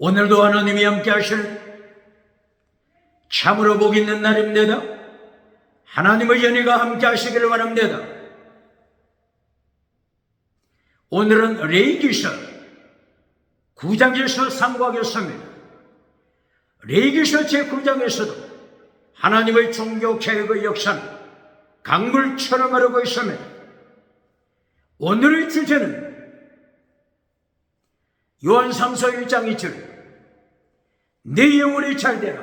오늘도 하나님이 함께 하시는 참으로 복 있는 날입니다. 하나님의 연희가 함께 하시기를 바랍니다. 오늘은 레위기서 9장에서 상고하겠습니다. 레위기서 제9장에서도 하나님의 종교 개혁의 역사는 강물처럼 흐르고 있습니다. 오늘의 주제는 요한 3서 1장 2절 내 영혼이 잘되라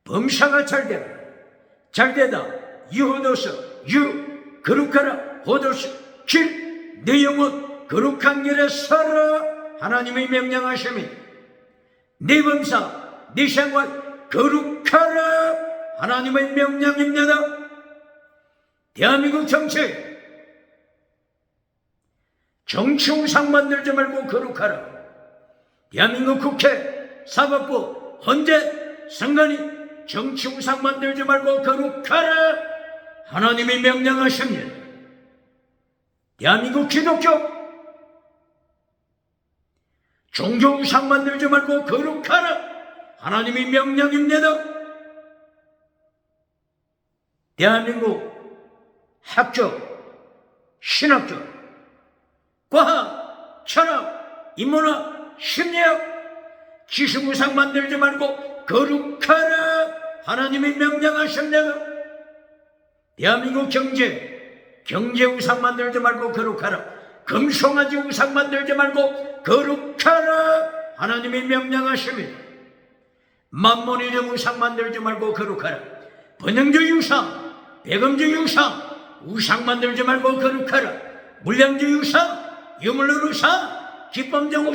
범사가 잘되라 잘되다 유호도서 유 거룩하라 호도서 길 내 영혼 거룩한 길에 서라 하나님의 명령하심이 내 범사 내 생활 거룩하라 하나님의 명령입니다. 대한민국 정치 우상 만들지 말고 거룩하라. 대한민국 국회, 사법부, 헌재, 선관위 정치 우상 만들지 말고 거룩하라. 하나님이 명령하십니다. 대한민국 기독교 종교 우상 만들지 말고 거룩하라. 하나님이 명령입니다. 대한민국 학교, 신학교, 과학, 철학, 인문학, 심리학, 지식우상 만들지 말고 거룩하라. 하나님이 명령하십니다. 대한민국 경제 우상 만들지 말고 거룩하라. 금송아지 우상 만들지 말고 거룩하라. 하나님이 명령하십니다. 만몬이즘 우상 만들지 말고 거룩하라. 번영주의 우상, 배금주의 우상 만들지 말고 거룩하라. 물량주의 우상, 유물론 우상, 기범정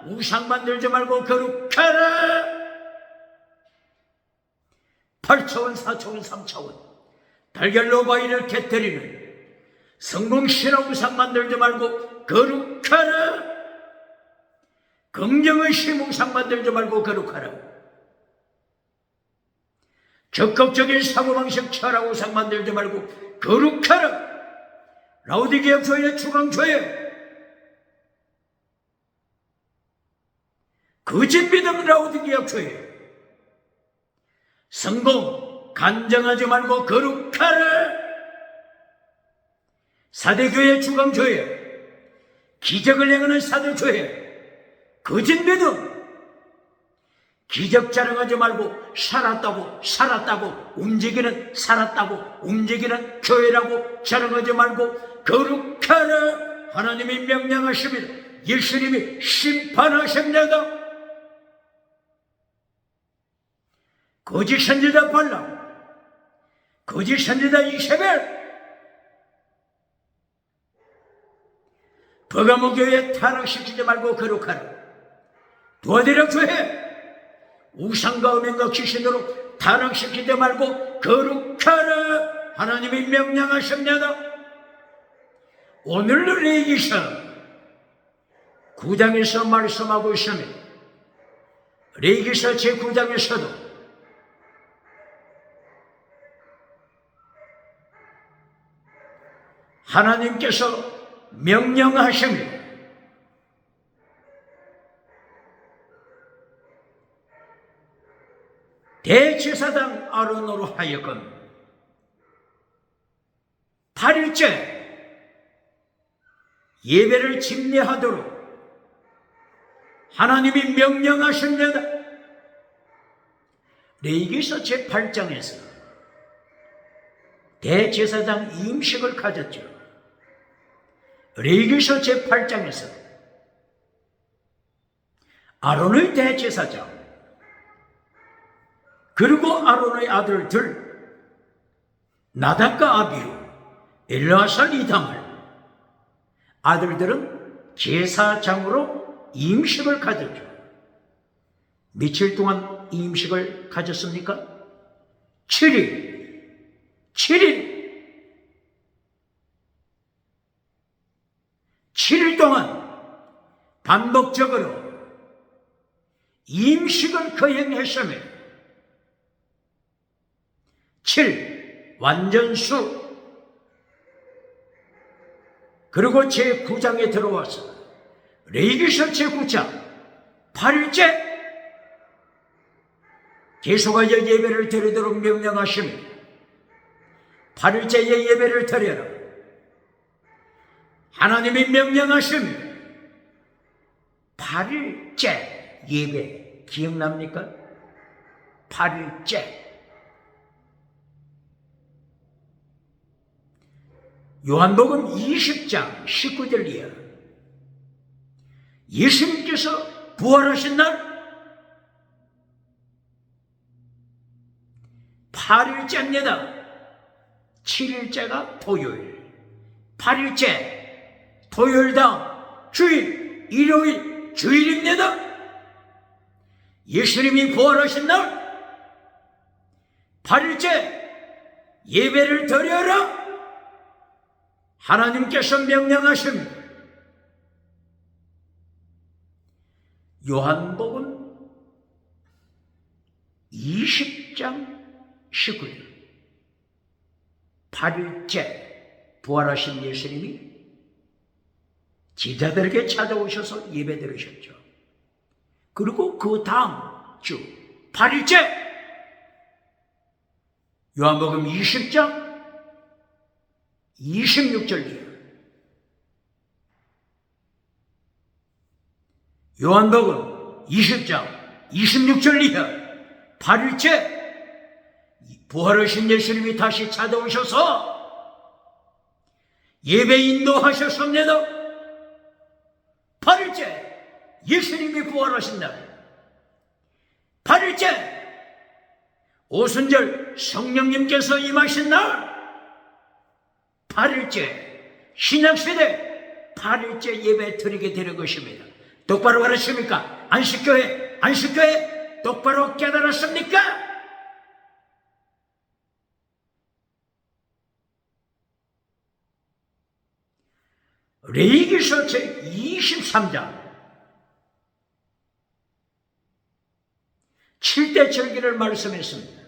우상 만들지 말고 거룩하라. 8차원, 4차원, 3차원 달걀로 바위를 깨뜨리는 성공신화 우상 만들지 말고 거룩하라. 긍정의 심 우상 만들지 말고 거룩하라. 적극적인 사고방식 철학 우상 만들지 말고 거룩하라. 라오디게아 교회 추강교회 거짓 믿음 라오디게아 교회 성공 간정하지 말고 거룩하라. 사대교회 추강교회 기적을 행하는 사대교회 거짓 믿음 기적 자랑하지 말고 살았다고 움직이는 교회라고 자랑하지 말고 거룩하라. 하나님이 명령하십니다. 예수님이 심판하십니다. 거짓 선지자 발람, 거짓 선지자 이세벨, 버가모 교회 타락시키지 말고 거룩하라. 도아디라 교회 우상과 음행과 귀신으로 타락시키지 말고 거룩하라. 하나님이 명령하십니다. 오늘 레위기서 9장에서 말씀하고 있습니다. 레위기서 제9장에서도 하나님께서 명령하십니다. 대제사장 아론으로 하여금 8일째 예배를 집례하도록 하나님이 명령하십니다. 레위기서 제8장에서 대제사장 임식을 가졌죠. 레위기서 제8장에서 아론의 대제사장 그리고 아론의 아들들 나답과 아비후 엘르아살 이담을 아들들은 제사장으로 임식을 가졌죠. 며칠 동안 임식을 가졌습니까? 7일 7일 동안 반복적으로 임식을 거행했으며 7. 완전수 그리고 제9장에 들어와서 레위기서 제9장 8일째 계속하여 예배를 드리도록 명령하십니다. 8일째에 예배를 드려라. 하나님이 명령하십니다. 8일째 예배 기억납니까? 8일째. 요한복음 20장 19절이야. 예수님께서 부활하신 날 8일째입니다. 7일째가 토요일, 8일째 토요일당 주일, 일요일, 주일입니다. 예수님이 부활하신 날 8일째 예배를 드려라. 하나님께서 명령하십니다. 요한복음 20장 19절. 8일째 부활하신 예수님이 제자들에게 찾아오셔서 예배 드리셨죠. 그리고 그 다음 주 8일째 요한복음 20장 26절이에요. 요한복음 20장 26절이에요. 8일째 부활하신 예수님이 다시 찾아오셔서 예배 인도하셨습니다. 8일째 예수님이 부활하신 날 8일째 오순절 성령님께서 임하신 날 8일째 신약시대 8일째 예배 드리게 되는 것입니다. 똑바로 알았습니까? 안식교회 똑바로 깨달았습니까? 레위기서 제23장 7대 절기를 말씀했습니다.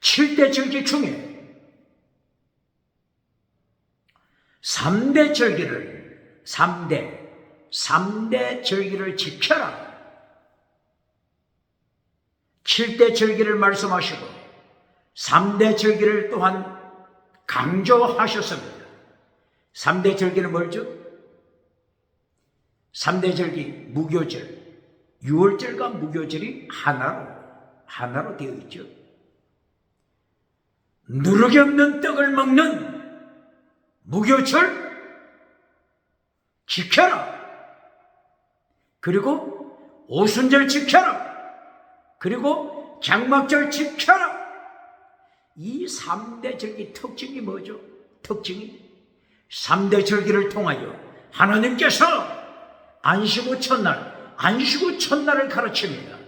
7대 절기 중에 3대 절기를 3대 절기를 지켜라. 7대 절기를 말씀하시고 3대 절기를 또한 강조하셨습니다. 3대 절기는 뭐죠? 3대 절기 무교절, 유월절과 무교절이 하나로 되어 있죠. 누룩이 없는 떡을 먹는 무교절 지켜라. 그리고 오순절 지켜라. 그리고 장막절 지켜라. 이 3대 절기 특징이 뭐죠? 특징이 3대 절기를 통하여 하나님께서 안식 후 첫날을 가르칩니다.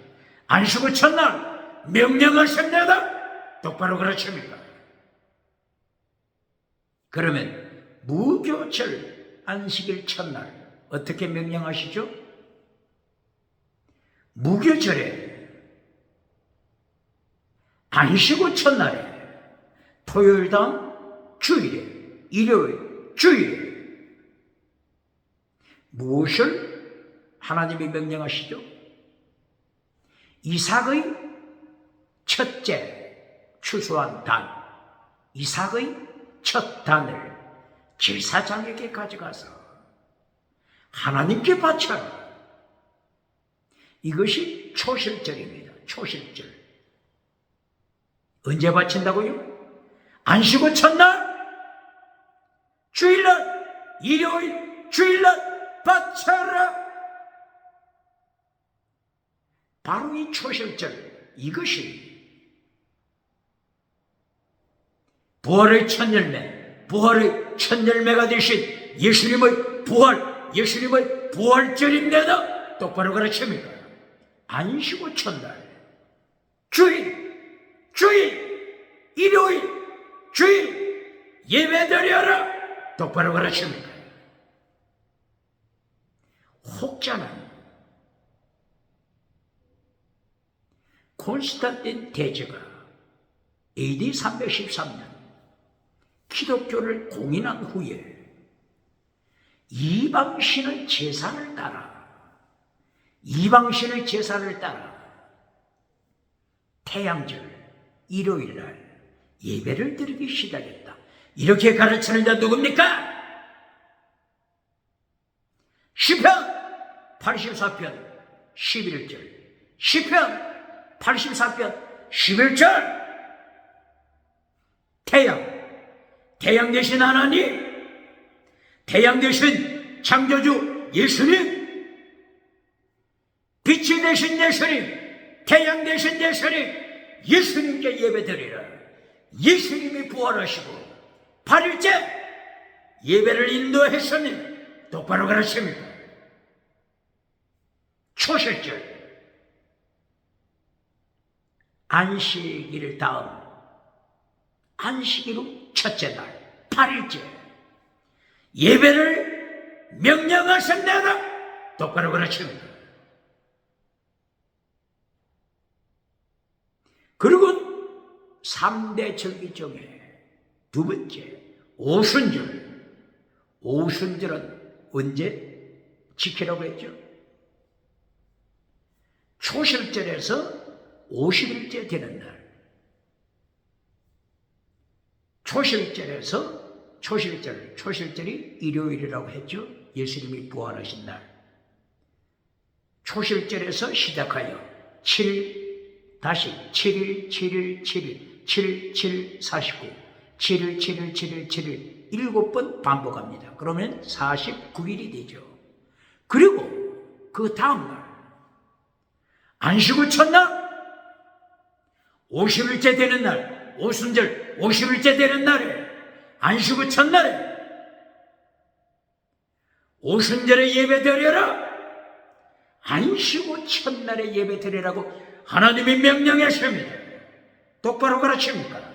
안식 후 첫날 명령하십니다. 똑바로 가르칩니다. 그러면 무교절 안식일 첫날 어떻게 명령하시죠? 무교절에 안식 후 첫날에 토요일당 주일에 일요일 주일에 무엇을 하나님이 명령하시죠? 이삭의 첫째 추수한 단, 이삭의 첫 단을 제사장에게 가져가서 하나님께 바쳐라. 이것이 초실절입니다. 초실절. 언제 바친다고요? 안식 후 첫날, 주일날, 일요일, 주일날 바쳐라. 바로 이 초실절, 이것이 부활의 첫 열매가 되신 예수님의 부활절입니다. 똑바로 가르칩니다. 안식 후 첫날, 주일, 일요일, 주일, 예배드려라. 똑바로 가르칩니다. 혹자는 콘스탄틴 대제가 AD 313년 기독교를 공인한 후에 이방신의 제사를 따라, 이방신의 제사를 따라 태양절 일요일날 예배를 드리기 시작했다. 이렇게 가르치는 자 누굽니까? 시편 84편 11절, 시편 84편 11절. 태양 대신 하나님, 태양 대신 창조주 예수님, 빛이 되신 예수님, 태양 되신 예수님, 예수님께 예배드리라. 예수님이 부활하시고 8일째 예배를 인도했으니 똑바로 가르칩니다. 초실절 안식일 다음 안식일 첫째 날 8일째 예배를 명령하셨나이다. 똑바로 가르칩니다. 그리고 3대 절기 중에 두 번째 오순절. 오순절은 언제 지키라고 했죠? 초실절에서 50일째 되는 날. 초실절이 일요일이라고 했죠. 예수님이 부활하신 날. 초실절에서 시작하여 7일, 7일, 7, 7, 49, 7일, 7일, 7번 반복합니다. 그러면 49일이 되죠. 그리고 그 다음날 안식일 첫날 50일째 되는 날, 오순절 50일째 되는 날에 안식일 첫날에 오순절에 예배드려라. 안식일 첫날에 예배드리라고 하나님이 명령하십니다. 똑바로 가르칩니까?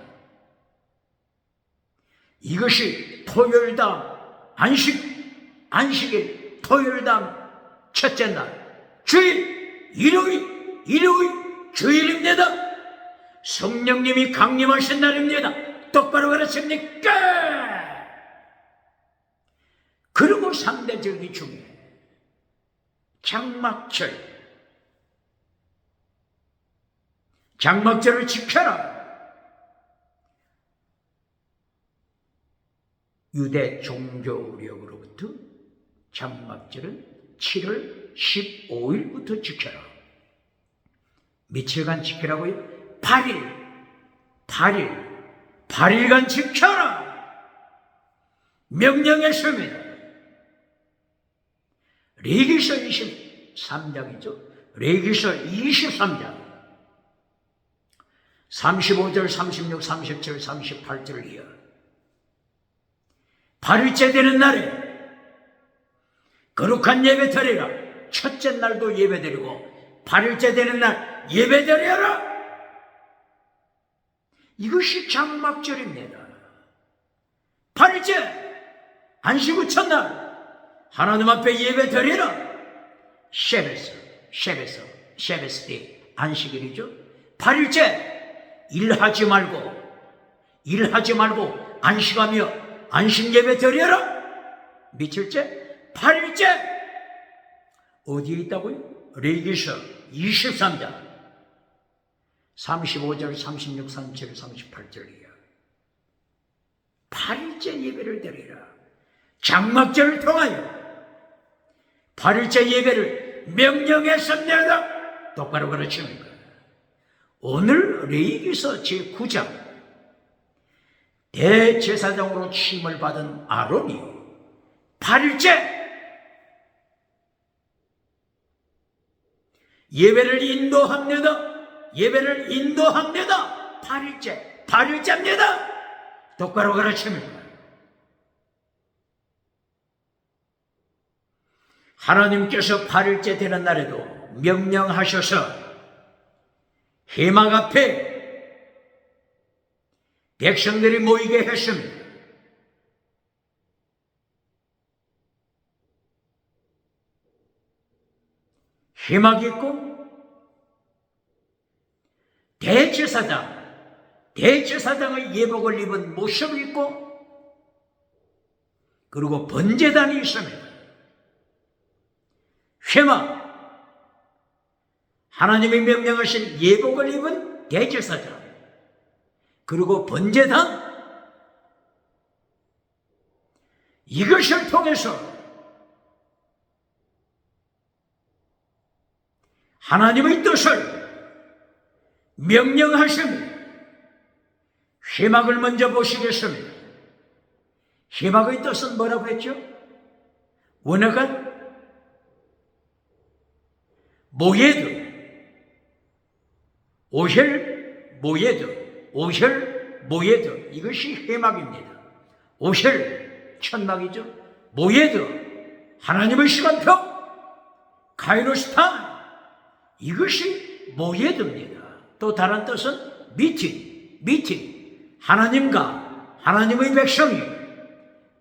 이것이 토요일 다음 안식일 토요일 다음 첫째 날 주일, 일요일, 주일입니다. 성령님이 강림하신 날입니다. 똑바로 가르칩니까? 그리고 3대 절기 중에 장막절을 지켜라. 유대 종교력으로부터 장막절은 7월 15일부터 지켜라. 며칠간 지키라고요? 8일간 지켜라. 명령했습니다. 레위기서 23장이죠. 레위기서 23장 35절, 36, 37, 38절을 이어 8일째 되는 날에 거룩한 예배 드리라. 첫째 날도 예배 드리고 8일째 되는 날 예배 드려라. 이것이 장막절입니다. 8일째 안식일 첫날 하나님 앞에 예배 드리라. 셰베스 안식일이죠. 8일째 일하지 말고 안식하며 안식 예배 드려라. 며칠째? 8일째. 어디에 있다고요? 레위기서 23장 35절, 36, 37, 38절이야. 8일째 예배를 드리라. 장막절을 통하여 8일째 예배를 명령했습니다. 똑바로 가르칩니까? 오늘 레위기서 제9장 대제사장으로 취임을 받은 아론이 8일째 예배를 인도합니다. 8일째입니다. 똑바로 가르칩니다. 하나님께서 8일째 되는 날에도 명령하셔서 회막 앞에 백성들이 모이게 했습니다. 회막이 있고 대제사장의 예복을 입은 모습이 있고 그리고 번제단이 있습니다. 회막, 하나님이 명령하신 예복을 입은 대제사장, 그리고 번제단, 이것을 통해서 하나님의 뜻을 명령하십니다. 회막을 먼저 보시겠습니다. 회막의 뜻은 뭐라고 했죠? 원어가 모예드, 오헬 모예드, 오헬 모예드, 이것이 회막입니다. 오헬 천막이죠. 모예드 하나님의 시간표, 카이로스 타임, 이것이 모예드입니다. 또 다른 뜻은 미팅, 하나님과 하나님의 백성이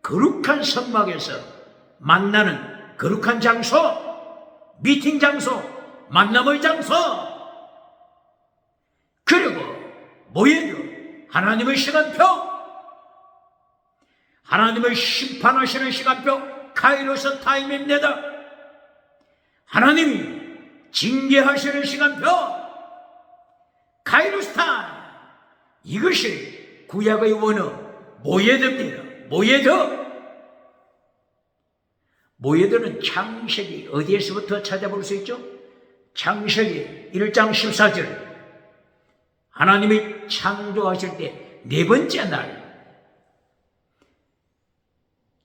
거룩한 성막에서 만나는 거룩한 장소, 미팅 장소, 만남의 장소. 그리고 모예드 하나님의 시간표, 하나님의 심판하시는 시간표, 카이로스 타임입니다. 하나님이 징계하시는 시간표, 카이로스 타임, 이것이 구약의 원어 모예드입니다. 모예드는 창세기 어디에서부터 찾아볼 수 있죠? 창세기 1장 14절, 하나님이 창조하실 때 네 번째 날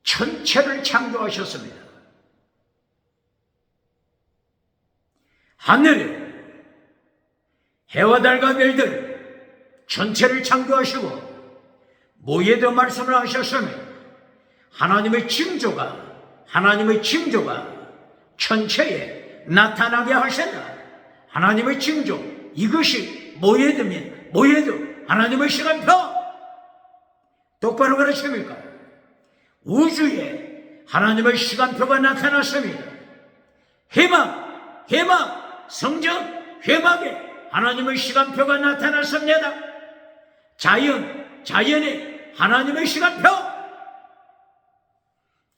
천체를 창조하셨습니다. 하늘에 해와 달과 별들 전체를 창조하시고 모예드 말씀을 하셨으며 하나님의 징조가 천체에 나타나게 하신다. 하나님의 징조, 이것이 모예드입니다. 모예드 하나님의 시간표. 똑바로 그러십니까? 우주에 하나님의 시간표가 나타났습니다. 회막, 성전, 회막에 하나님의 시간표가 나타났습니다. 자연에 하나님의 시간표.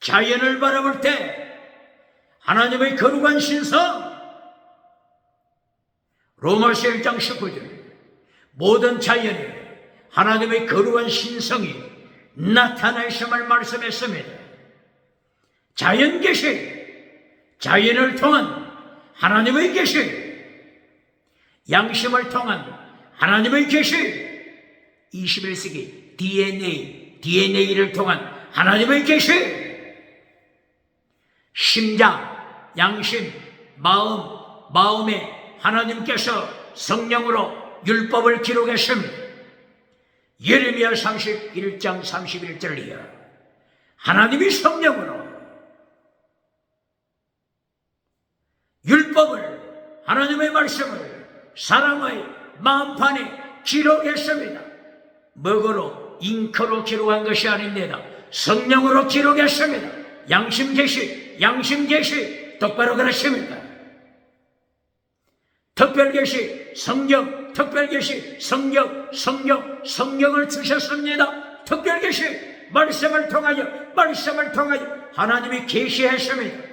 자연을 바라볼 때 하나님의 거룩한 신성, 로마서 1장 19절, 모든 자연에 하나님의 거룩한 신성이 나타나심을 말씀했습니다. 자연 계시, 자연을 통한 하나님의 계시, 양심을 통한 하나님의 계시, 21세기 DNA를 통한 하나님의 계시, 심장, 양심, 마음에 하나님께서 성령으로 율법을 기록했습니다. 예레미야 31장 31절이야. 하나님이 성령으로 율법을, 하나님의 말씀을 사람의 마음판에 기록했습니다. 뭐로? 잉크로 기록한 것이 아닙니다. 성령으로 기록했습니다. 양심 계시, 똑바로 그러십니까? 특별 계시, 성경, 특별 계시, 성경을 주셨습니다. 특별 계시, 말씀을 통하여 하나님이 계시했습니다.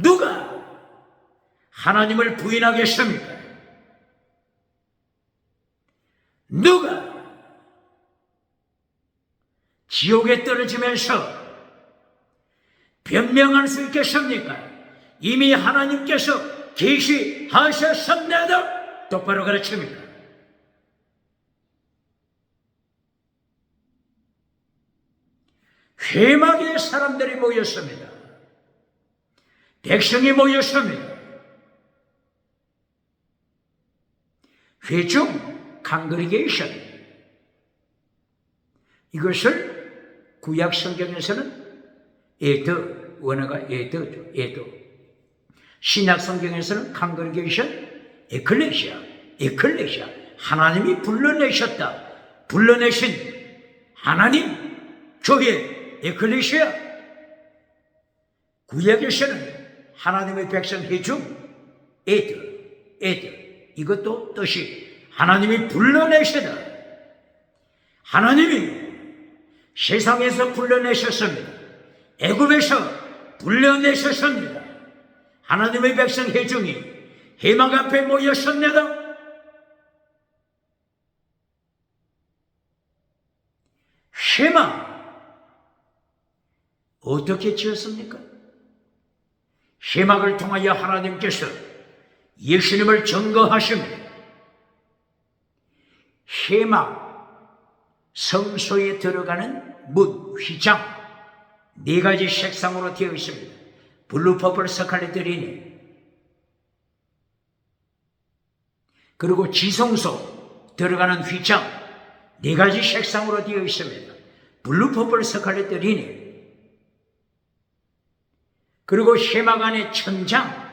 누가 하나님을 부인하겠습니까? 누가 지옥에 떨어지면서 변명할 수 있겠습니까? 이미 하나님께서 계시하셨습니다. 똑바로 가르칩니까? 회막에 사람들이 모였습니다. 백성이 모였습니다. 회중, 컨그리게이션, 이것을 구약 성경에서는 에드, 원어가 에드죠. 신약 성경에서는 컨그리게이션, 에클레시아, 하나님이 불러내신 하나님, 교회, 에클레시아. 구약에서는 하나님의 백성 회중, 에드, 이것도 뜻이 하나님이 불러내시다. 하나님이 세상에서 불러내셨습니다. 애굽에서 불러내셨습니다. 하나님의 백성 회중이 회막 앞에 모였습니다. 회막 어떻게 지었습니까? 회막을 통하여 하나님께서 예수님을 증거하십니다. 회막 성소에 들어가는 문, 휘장 4가지 색상으로 되어 있습니다. 블루, 퍼플, 스칼렛, 그린. 그리고 지성소 들어가는 휘장 4가지 색상으로 되어 있습니다. 블루, 퍼플, 스칼렛, 그린. 그리고 회막 안에 천장,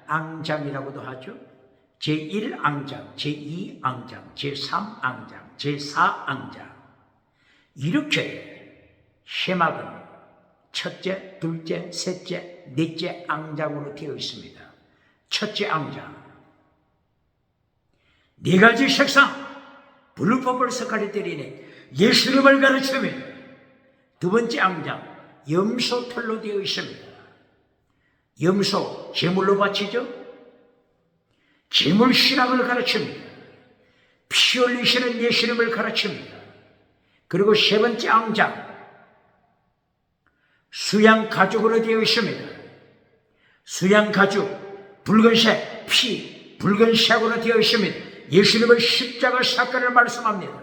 앙장이라고도 하죠. 제1앙장, 제2앙장, 제3앙장, 제4앙장. 이렇게 회막은 첫째, 둘째, 셋째, 넷째 앙장으로 되어 있습니다. 첫째 앙장 4가지 색상, 블루, 퍼플, 스칼렛, 그린에 예수님을 가르칩니다. 두 번째 앙장 염소 털로 되어 있습니다. 염소 제물로 바치죠. 제물 신앙을 가르칩니다. 피 흘리시는 예수님을 가르칩니다. 그리고 세 번째 앙장 수양 가죽으로 되어 있습니다. 수양 가죽 붉은색 피 붉은색으로 되어 있습니다. 예수님의 십자가 사건을 말씀합니다.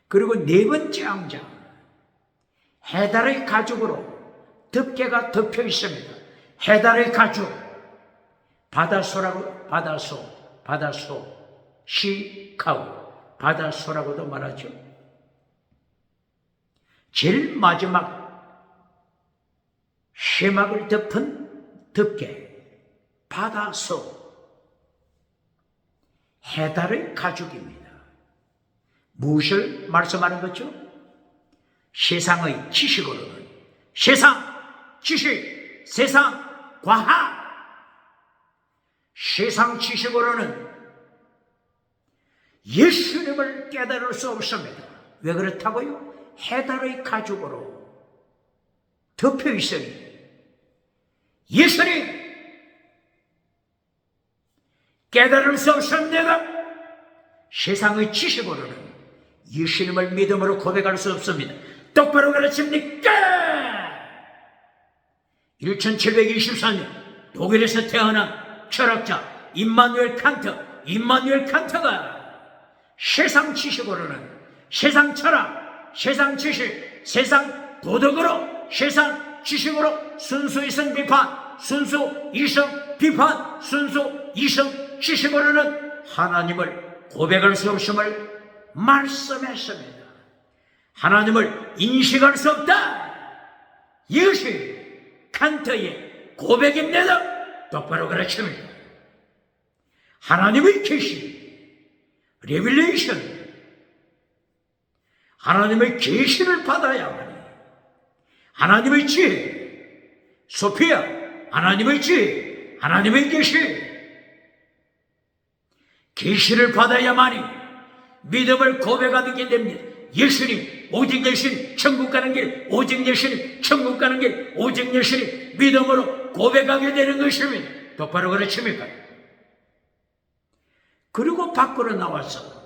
그리고 4번째 앙장 해달의 가죽으로 덮개가 덮여 있습니다. 해달의 가죽 바다소라고, 바다소 시카우 바다소라고도 말하죠. 제일 마지막 회막을 덮은 덮개 바다소 해달의 가죽입니다. 무엇을 말씀하는 거죠? 세상의 지식으로는 세상 지식, 세상 과학, 세상 지식으로는 예수님을 깨달을 수 없습니다. 왜 그렇다고요? 해달의 가죽으로 덮여 있으니 예수님 깨달을 수 없습니다. 세상의 지식으로는 예수님을 믿음으로 고백할 수 없습니다. 똑바로 가르칩니까? 1724년 독일에서 태어난 철학자 임마누엘 칸트가 세상 지식으로는 세상 철학, 세상 지식, 세상 도덕으로, 세상 지식으로 순수 이성 비판, 순수 이성 비판, 순수 이성 지식으로는 하나님을 고백할 수 없음을 말씀했습니다. 하나님을 인식할 수 없다. 이것이 칸트의 고백입니다. 똑바로 가르칩니다. 하나님의 계시, 레빌레이션, 하나님의 계시를 받아야만 하나님의 지혜, 소피아, 하나님의 지혜, 하나님의 계시를 받아야만이 믿음을 고백하게 됩니다. 예수님, 오직 예수님, 천국 가는 길, 오직 예수님, 천국 가는 길, 오직 예수님, 믿음으로 고백하게 되는 것입니다. 똑바로 그렇습니까? 그리고 밖으로 나와서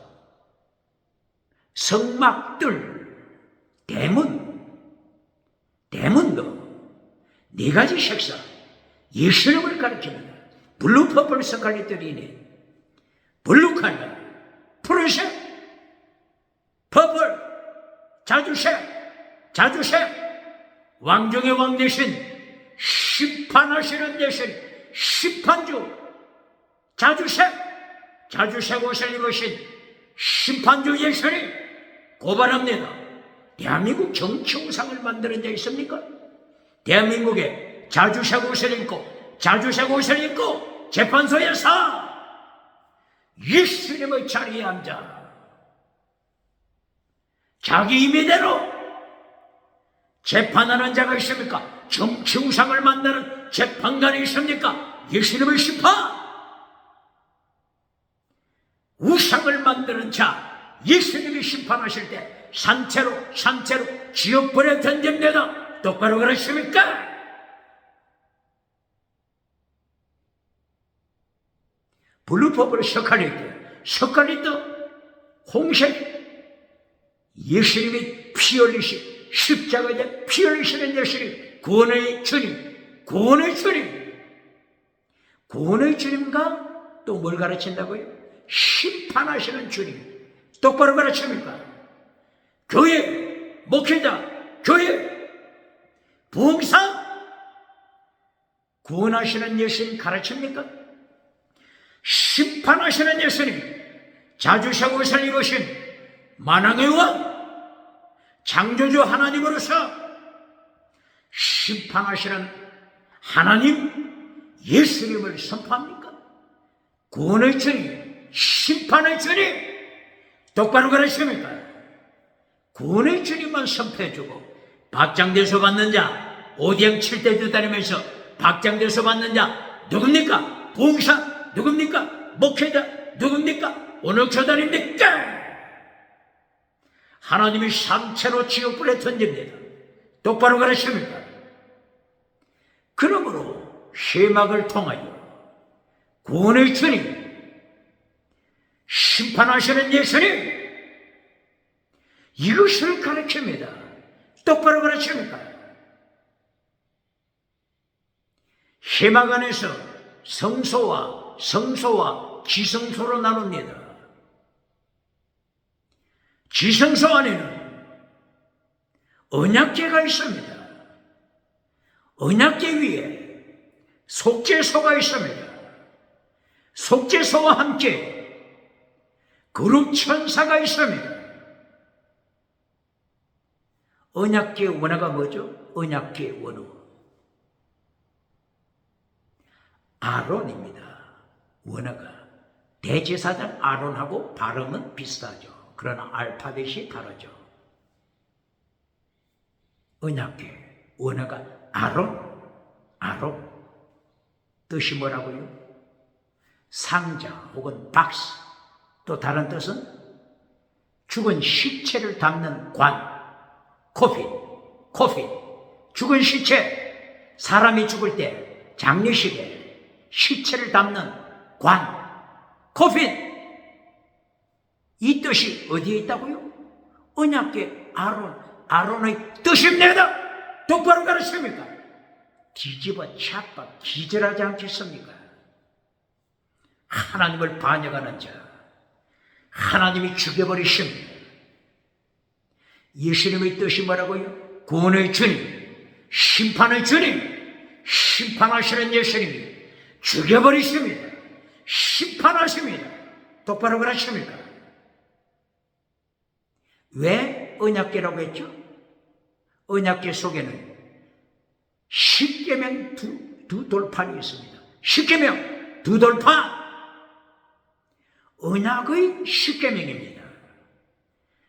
성막들, 대문도 4가지 색상, 예수님을 가리킵니다. 블루, 퍼플, 스칼렛, 그린, 블루 컬러, 푸른색, 퍼플, 자주색, 왕중의 왕 대신 심판하시는 대신 심판주, 자주색 옷을 입으신 심판주 예수님 고발합니다. 대한민국 정치우상을 만드는 데 있습니까? 대한민국에 자주색 옷을 입고 재판소에서 예수님의 자리에 앉아 자기 임의대로 재판하는 자가 있습니까? 정치우상을 만드는 재판관이 있습니까? 예수님의 심판, 우상을 만드는 자 예수님이 심판하실 때 산채로 지옥불에 던집니다. 똑바로 그러십니까? 블루퍼블 석갈리트 홍색 예수님이 피 흘리신 십자가에 피 흘리시는 예수님 구원의 주님과 또 뭘 가르친다고요? 심판하시는 주님 똑바로 가르칩니까? 교회 목회자 교회 부흥사 구원하시는 예수님 가르칩니까? 심판하시는 예수님 자주샤고를 이루신 만왕의 왕 창조주 하나님으로서 심판하시는 하나님 예수님을 선포합니까? 구원의 주님 심판의 주님 똑바로 가르칩니까? 구원의 주님만 선포해주고 박장대소 받는 자 오디양 7대주 다니면서 박장대소 받는 자 누굽니까? 부흥사 누굽니까? 목회자 누굽니까? 오늘 교단입니까? 하나님이 삼체로 지옥불에 던집니다. 똑바로 가르칩니까? 그러므로 회막을 통하여 구원의 주님 심판하시는 예수님 이것을 가르칩니다. 똑바로 가르칩니까? 회막 안에서 성소와 지성소로 나눕니다. 지성소 안에는 언약궤가 있습니다. 언약궤 위에 속죄소가 있습니다. 속죄소와 함께 거룩천사가 있습니다. 언약궤 원어가 뭐죠? 언약궤 원어 아론입니다. 원어가 대제사장 아론하고 발음은 비슷하죠. 그러나 알파벳이 다르죠. 언약궤 원어가 아론 뜻이 뭐라고요? 상자 혹은 박스. 또 다른 뜻은 죽은 시체를 담는 관 코핀 죽은 시체 사람이 죽을 때 장례식에 시체를 담는 관 코핀 이 뜻이 어디에 있다고요? 언약궤 아론의 뜻입니다. 똑바로 가르칩니까? 뒤집어 착박 기절하지 않겠습니까? 하나님을 반역하는 자 하나님이 죽여버리십니다. 예수님의 뜻이 뭐라고요? 구원의 주님 심판의 주님 심판하시는 예수님이 죽여버리십니다. 심판하십니다. 똑바로 가르칩니까? 왜 언약궤라고 했죠? 언약궤 속에는 십계명 두 돌판이 있습니다. 십계명 두 돌판 언약의 십계명입니다.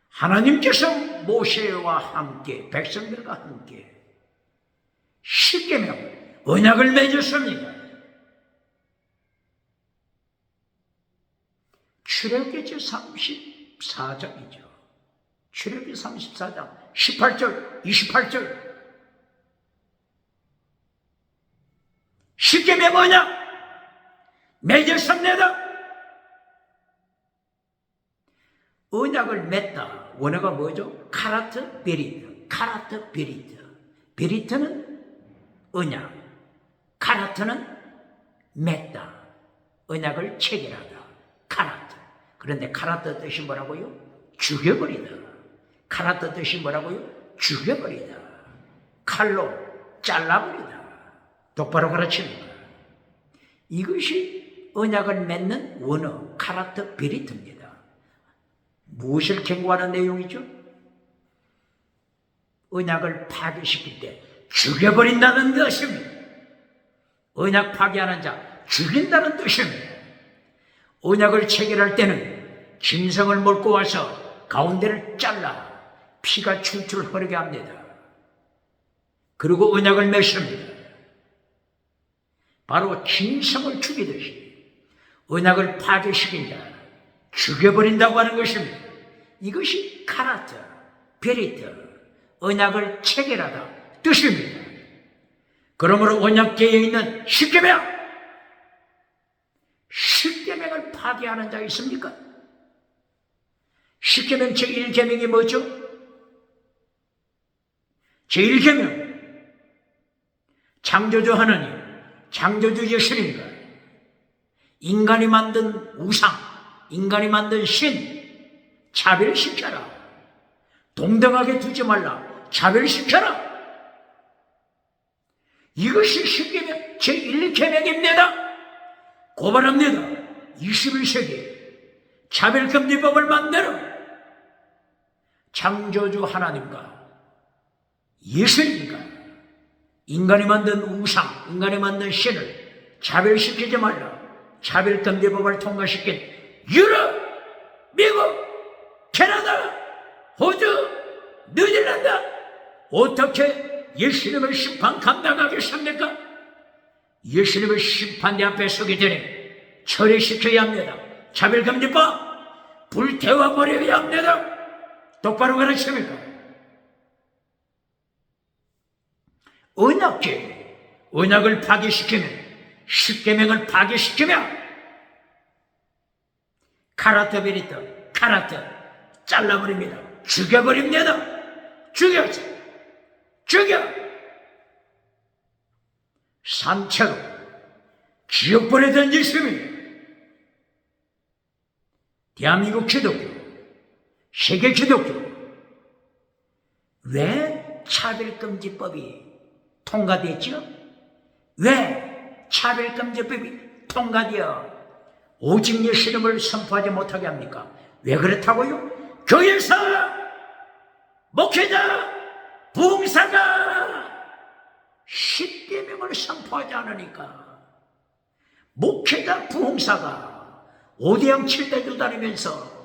하나님께서 모세와 함께 백성들과 함께 십계명 언약을 맺었습니다. 출애굽기 34장이죠. 출애굽기 34장 18절 28절 십계명 언약 맺었습니다. 언약을 맺다 원어가 뭐죠? 카라트 베리트 베리트는 언약 카라트는 맺다 언약을 체결하다 카라트. 그런데 카라트 뜻이 뭐라고요? 죽여버리다. 카라트 뜻이 뭐라고요? 죽여버리다. 칼로 잘라버리다. 똑바로 가르칩니다. 이것이 언약을 맺는 원어 카라트 베리트입니다. 무엇을 경고하는 내용이죠? 언약을 파괴시킬 때 죽여버린다는 뜻입니다. 언약 파괴하는 자 죽인다는 뜻입니다. 언약을 체결할 때는 짐승을 몰고 와서 가운데를 잘라 피가 출출 흐르게 합니다. 그리고 언약을 맺습니다. 바로 짐승을 죽이듯이 언약을 파괴시킨 자 죽여버린다고 하는 것입니다. 이것이 카라트, 베리트, 언약을 체결하다 뜻입니다. 그러므로 언약궤에 있는 십계명, 십계명을 파괴하는 자가 있습니까? 십계명 제1계명이 뭐죠? 제1계명, 창조주 하나님, 창조주 예수님과 인간이 만든 우상, 인간이 만든 신, 차별시켜라. 동등하게 두지 말라. 차별시켜라. 이것이 십계명 제1계명입니다. 고발합니다. 21세기 차별금지법을 만들어 창조주 하나님과 예수님과 인간이 만든 우상, 인간이 만든 신을 차별시키지 말라. 차별금지법을 통과시킨 유럽, 미국, 캐나다, 호주, 뉴질랜드 어떻게 예수님의 심판 감당하겠습니까? 예수님의 심판대 앞에 서기 전에 처리시켜야 합니다. 차별금지법 불태워 버려야 합니다. 똑바로 가르칩니까? 언약을 파괴시키면, 십계명을 파괴시키면 카라트 베리트, 카라트 잘라버립니다. 죽여버립니다. 죽여. 산채로 지옥불에 던지십니다. 대한민국 기독교, 세계 기독교, 왜 차별금지법이 통과됐죠? 왜 차별금지법이 통과되어 오직 예수님을 선포하지 못하게 합니까? 왜 그렇다고요? 교회에서 목회자, 부흥사가 십계명을 선포하지 않으니까 목회자, 부흥사가 오대양 7대주 다니면서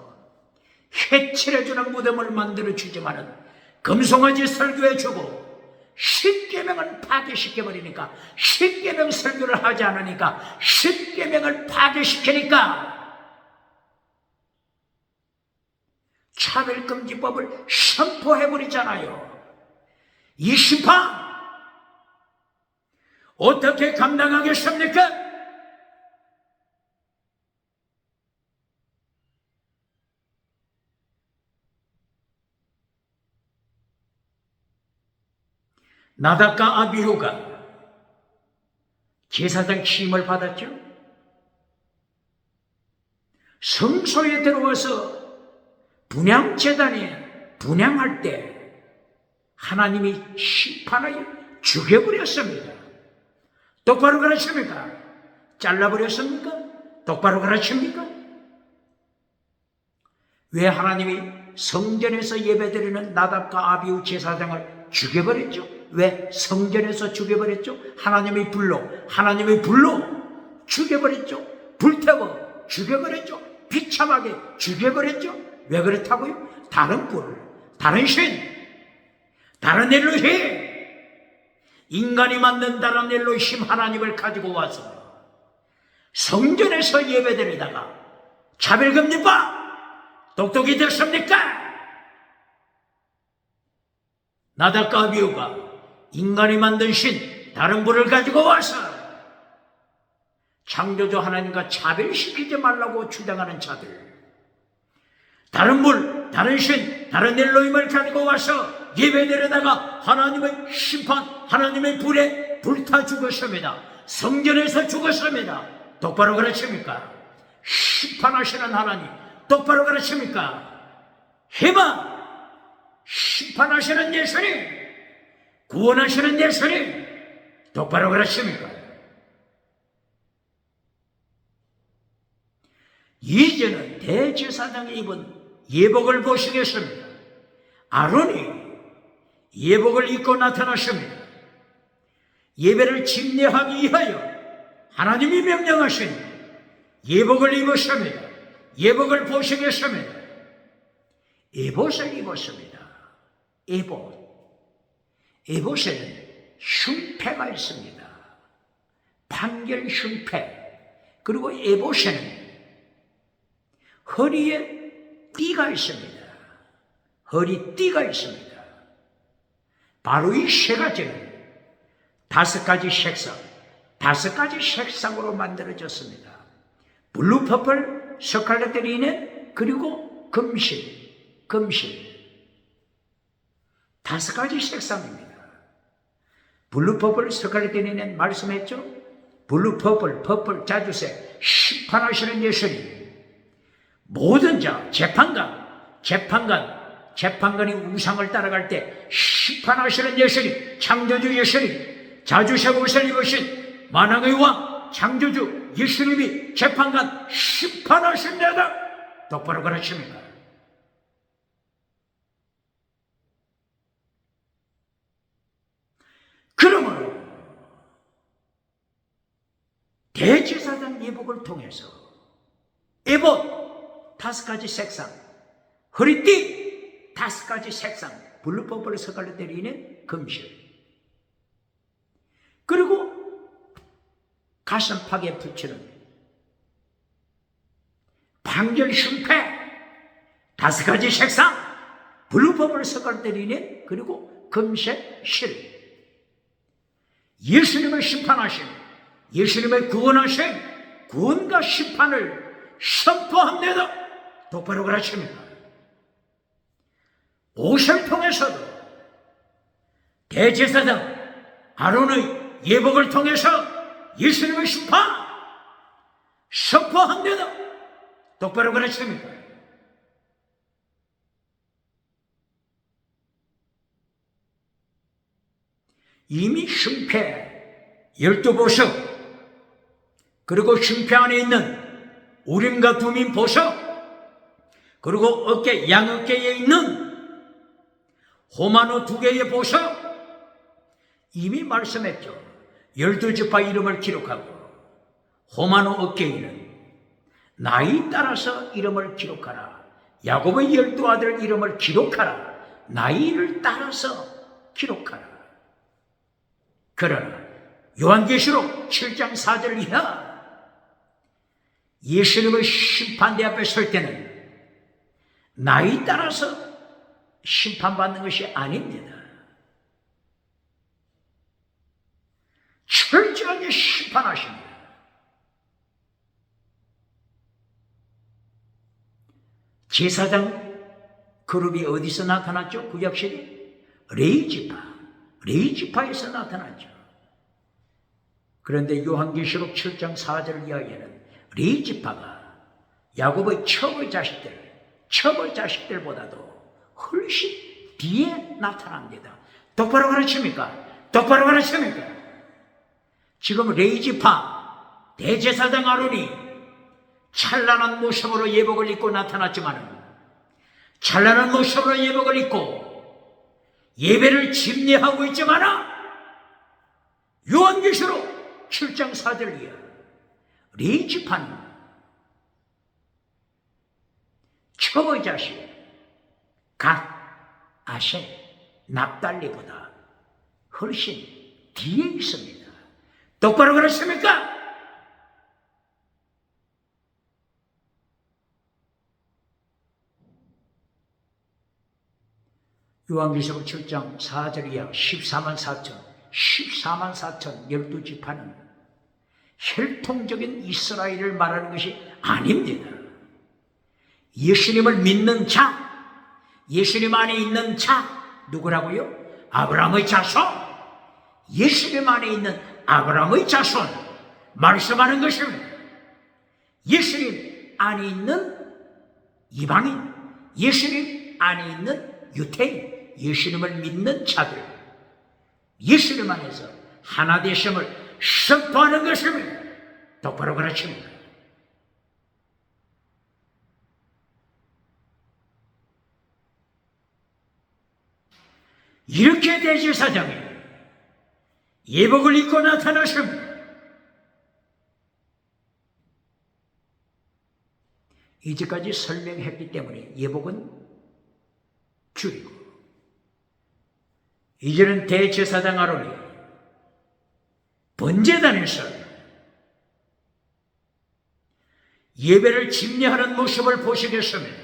해칠해주는 무덤을 만들어주지만은 금송아지 설교해주고 십계명을 파괴시켜버리니까, 십계명 설교를 하지 않으니까, 십계명을 파괴시키니까 차별금지법을 선포해버리잖아요. 이 심판 어떻게 감당하겠습니까? 나답과 아비후가 제사장 취임을 받았죠. 성소에 들어와서 분향제단에 분향할 때 하나님이 심판하여 죽여버렸습니다. 똑바로 가르칩니까? 잘라버렸습니까? 똑바로 가르칩니까? 왜 하나님이 성전에서 예배드리는 나답과 아비후 제사장을 죽여버렸죠? 왜 성전에서 죽여버렸죠? 하나님의 불로 죽여버렸죠. 불태워 죽여버렸죠. 비참하게 죽여버렸죠. 왜 그렇다고요? 다른 뿔, 다른 신, 다른 엘로힘, 인간이 만든 다른 엘로힘 하나님을 가지고 와서 성전에서 예배드리다가 차별금지법 똑똑히 됐습니까? 나답과 아비후가 인간이 만든 신, 다른 불을 가지고 와서 창조주 하나님과 차별시키지 말라고 주장하는 자들, 다른 불, 다른 신, 다른 엘로힘을 가지고 와서 예배드리다가 하나님의 심판, 하나님의 불에 불타 죽었습니다. 성전에서 죽었습니다. 똑바로 가르칩니까? 심판하시는 하나님 똑바로 가르칩니까? 희망, 심판하시는 예수님, 구원하시는 예수님 똑바로 가르칩니까? 이제는 대제사장이 입은 예복을 보시겠습니다. 아론이 예복을 입고 나타났습니다. 예배를 집례하기 위하여 하나님이 명령하신 예복을 입었습니다. 예복을 보시겠습니다. 에봇을 입었습니다. 에봇에는 흉패가 있습니다. 판결 흉패. 그리고 에봇에는 허리에 띠가 있습니다. 허리띠가 있습니다. 바로 이 세 가지는 5가지 색상, 5가지 색상으로 만들어졌습니다. 블루, 퍼플, 스칼렛, 리넨, 그리고 금실. 5가지 색상입니다. 블루, 퍼플, 스칼렛, 리넨 말씀했죠? 블루, 퍼플, 자주색, 심판하시는 예수님. 모든 자, 재판관이 우상을 따라갈 때 심판하시는 예수님, 창조주 예수님, 자주색 옷을 입으신 만왕의 왕, 창조주 예수님이 재판관 심판하십니다. 똑바로 가르칩니다. 그러므로 대제사장 예복을 통해서 에봇 5가지 색상, 허리띠 5가지 색상, 블루, 퍼플, 스칼렛, 리넨, 금실, 그리고 가슴팍에 붙이는 방절 흉패 5가지 색상, 블루, 퍼플, 스칼렛, 리넨, 그리고 금색 실. 예수님을 심판하신, 예수님을 구원하신 구원과 심판을 선포합니다. 똑바로 가르칩니다. 옷을 통해서도 대제사장 아론의 예복을 통해서 예수님의 심판 선포합니다. 똑바로 가르칩니다. 이미 흉패 12보석, 그리고 흉패 안에 있는 우림과 두민 보석, 그리고 어깨, 양어깨에 있는 호마노 2개의 보석, 이미 말씀했죠. 12지파 이름을 기록하고 호마노 어깨에는 나이 따라서 이름을 기록하라. 야곱의 12아들 이름을 기록하라. 나이를 따라서 기록하라. 그러나 요한계시록 7장 4절 이하 예수님의 심판대 앞에 설 때는 나이 따라서 심판받는 것이 아닙니다. 철저하게 심판하십니다. 제사장 그룹이 어디서 나타났죠? 구약시대 레위지파에서 나타났죠. 그런데 요한계시록 7장 4절 이하에는 레위지파가 야곱의 첩의 자식들보다도 훨씬 뒤에 나타납니다. 똑바로 가르칩니까? 똑바로 가르칩니까? 지금 레위지파 대제사장 아론이 찬란한 모습으로 예복을 입고 나타났지만, 찬란한 모습으로 예복을 입고 예배를 집례하고 있지만, 요한계시록 7장 4절 이하 레위지파는 첩의 자식 갓, 아셀, 납달리보다 훨씬 뒤에 있습니다. 똑바로 그렇습니까? 요한계시록 7장 4절 이하 14만 4천 12지파는 혈통적인 이스라엘을 말하는 것이 아닙니다. 예수님을 믿는 자, 예수님 안에 있는 자, 누구라고요? 아브라함의 자손. 예수님 안에 있는 아브라함의 자손 말씀하는 것입니다. 예수님 안에 있는 이방인, 예수님 안에 있는 유태인, 예수님을 믿는 자들, 예수님 안에서 하나 되심을 선포하는 것입니다. 똑바로 가르칩니다. 이렇게 대제사장이 예복을 입고 나타나십니다. 이제까지 설명했기 때문에 예복은 줄이고, 이제는 대제사장 아론이 번제단에서 예배를 집례하는 모습을 보시겠습니다.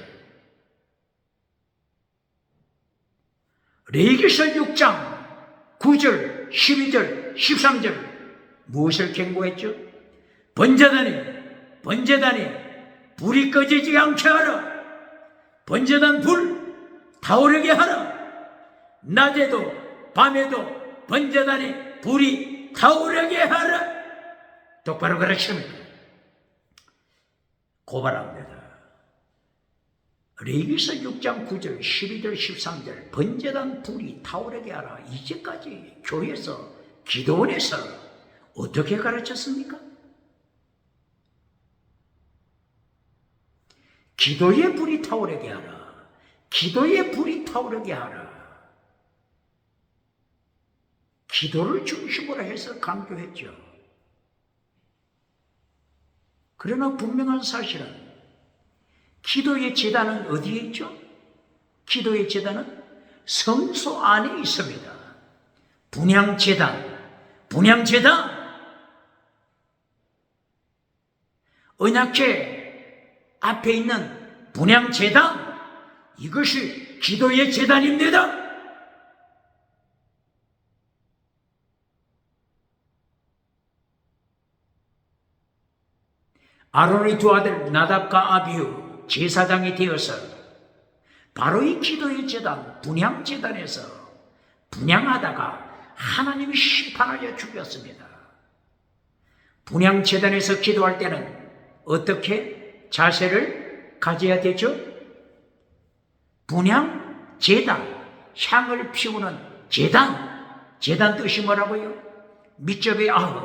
레위기서 6장 9절, 12절, 13절 무엇을 경고했죠? 번제단이 불이 꺼지지 않게 하라. 번제단 불 타오르게 하라. 낮에도 밤에도 번제단이 불이 타오르게 하라. 똑바로 가르칩니다. 고발합니다. 레위기서 6장 9절, 12절, 13절 번제단 불이 타오르게 하라. 이제까지 교회에서 기도원에서 어떻게 가르쳤습니까? 기도의 불이 타오르게 하라. 기도의 불이 타오르게 하라. 기도를 중심으로 해서 강조했죠. 그러나 분명한 사실은 기도의 제단은 어디에 있죠? 기도의 제단은 성소 안에 있습니다. 분향제단. 언약궤 앞에 있는 분향제단, 이것이 기도의 제단입니다. 아론의 두 아들 나답과 아비후 제사장이 되어서 바로 이 기도의 제단, 분향제단에서 분향하다가 하나님이 심판하여 죽였습니다. 분향제단에서 기도할 때는 어떻게 자세를 가져야 되죠? 분향제단, 향을 피우는 제단 뜻이 뭐라고요? 밑접의 아흐,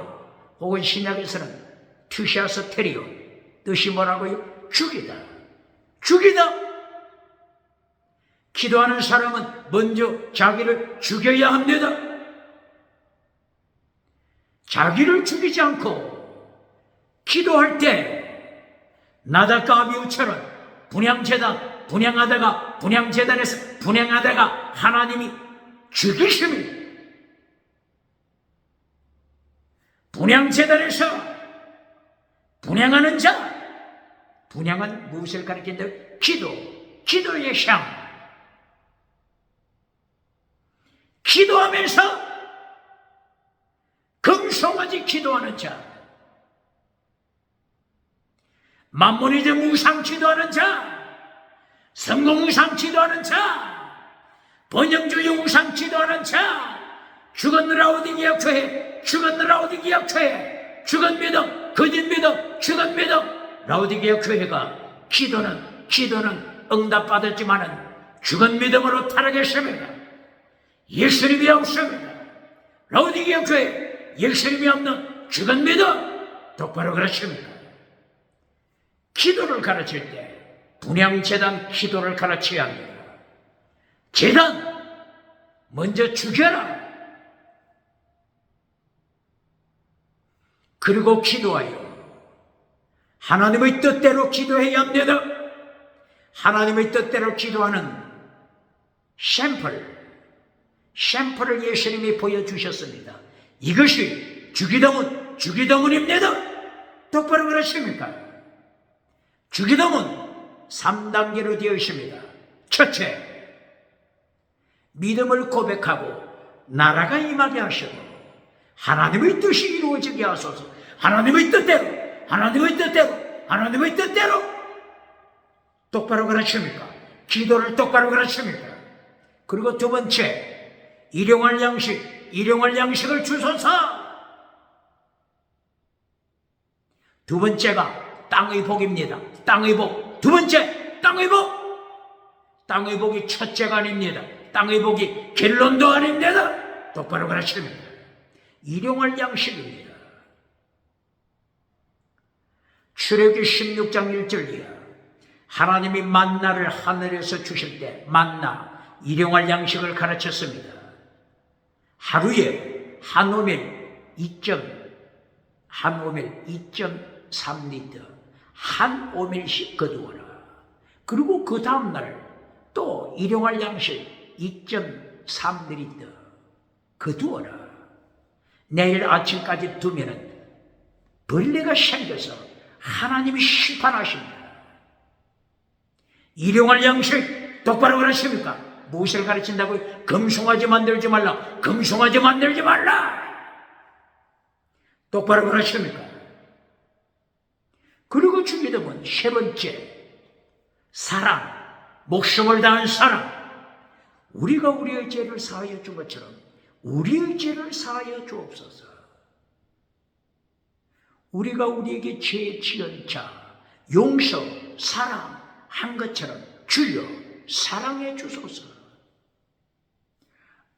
혹은 신약에서는 투시아스 테리오, 뜻이 뭐라고요? 죽이다. 기도하는 사람은 먼저 자기를 죽여야 합니다. 자기를 죽이지 않고 기도할 때 나답과 아비후처럼 분향제단에서 분향하다가 하나님이 죽이십니다. 분향제단에서 분향하는 자, 분향은 무엇을 가리킨다? 기도의 향. 기도하면서 금송아지 기도하는 자, 만모니즘 우상 기도하는 자, 성공 우상 기도하는 자, 번영주의 우상 기도하는 자, 죽은 라오디게아 교회, 죽은 믿음, 거짓 믿음, 죽은 믿음. 라오디게아 교회가 기도는 응답받았지만은 죽은 믿음으로 타락했습니다. 예수님이 없습니다. 라오디게아 교회 예수님이 없는 죽은 믿음. 똑바로 가르칩니다. 기도를 가르칠 때 분향제단 기도를 가르쳐야 합니다. 제단 먼저 죽여라. 그리고 기도하여 하나님의 뜻대로 기도해야 합니다. 하나님의 뜻대로 기도하는 샘플을 예수님이 보여주셨습니다. 이것이 주기도문입니다. 똑바로 그러십니까? 주기도문 3단계로 되어 있습니다. 첫째, 믿음을 고백하고 나라가 임하게 하시고 하나님의 뜻이 이루어지게 하소서. 하나님의 뜻대로 똑바로 가르칩니까? 기도를 똑바로 가르칩니까? 그리고 두 번째, 일용할 양식을 주소서. 두 번째가 땅의 복입니다. 땅의 복. 두 번째, 땅의 복. 땅의 복이 첫째가 아닙니다. 땅의 복이 결론도 아닙니다. 똑바로 가르칩니다. 일용할 양식입니다. 출애굽기 16장 1절 이하 하나님이 만나를 하늘에서 주실 때 만나, 일용할 양식을 가르쳤습니다. 하루에 한 오멜 2.3리터 한 오멜씩 거두어라. 그리고 그 다음날 또 일용할 양식 2.3리터 거두어라. 내일 아침까지 두면은 벌레가 생겨서 하나님이 심판하십니다. 일용할 양식 똑바로 가르칩니까? 무엇을 가르친다고요? 금송아지 만들지 말라. 금송아지 만들지 말라. 똑바로 가르칩니까? 그리고 주기도문 세 번째, 사랑, 목숨을 다한 사랑. 우리가 우리의 죄를 사하여 준 것처럼 우리의 죄를 사하여 주옵소서. 우리가 우리에게 죄 지은 자 용서, 사랑한 것처럼 주여 사랑해 주소서.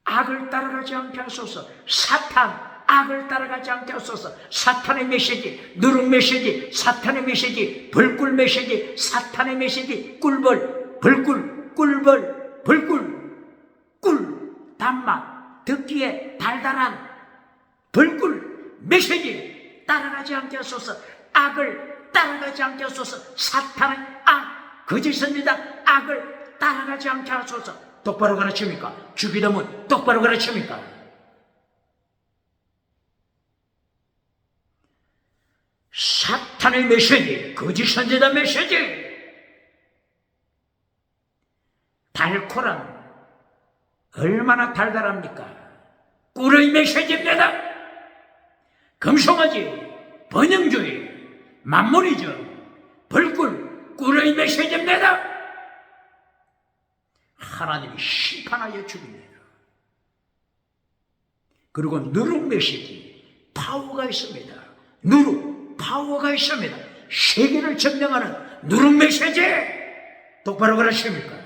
악을 따라가지 않게 하소서. 사탄, 악을 따라가지 않게 하소서. 사탄의 메시지, 누룩 메시지, 사탄의 메시지, 벌꿀 메시지, 사탄의 메시지, 꿀벌, 벌꿀, 꿀벌, 벌꿀, 꿀, 단맛, 듣기에 달달한 벌꿀 메시지 따라가지 않게 하소서. 악을 따라가지 않게 하소서. 사탄의 악, 거짓 선지자 악을 따라가지 않게 하소서. 똑바로 가르칩니까? 주기도문 똑바로 가르칩니까? 사탄의 메시지, 거짓 선지자 메시지, 달코란 얼마나 달달합니까? 꿀의 메시지입니다. 금송아지, 번영주의, 만물이죠. 벌꿀, 꿀의 메시지입니다. 하나님이 심판하여 죽입니다. 그리고 누룩 메시지, 파워가 있습니다. 누룩, 파워가 있습니다. 세계를 점령하는 누룩 메시지 똑바로 가르칩니까?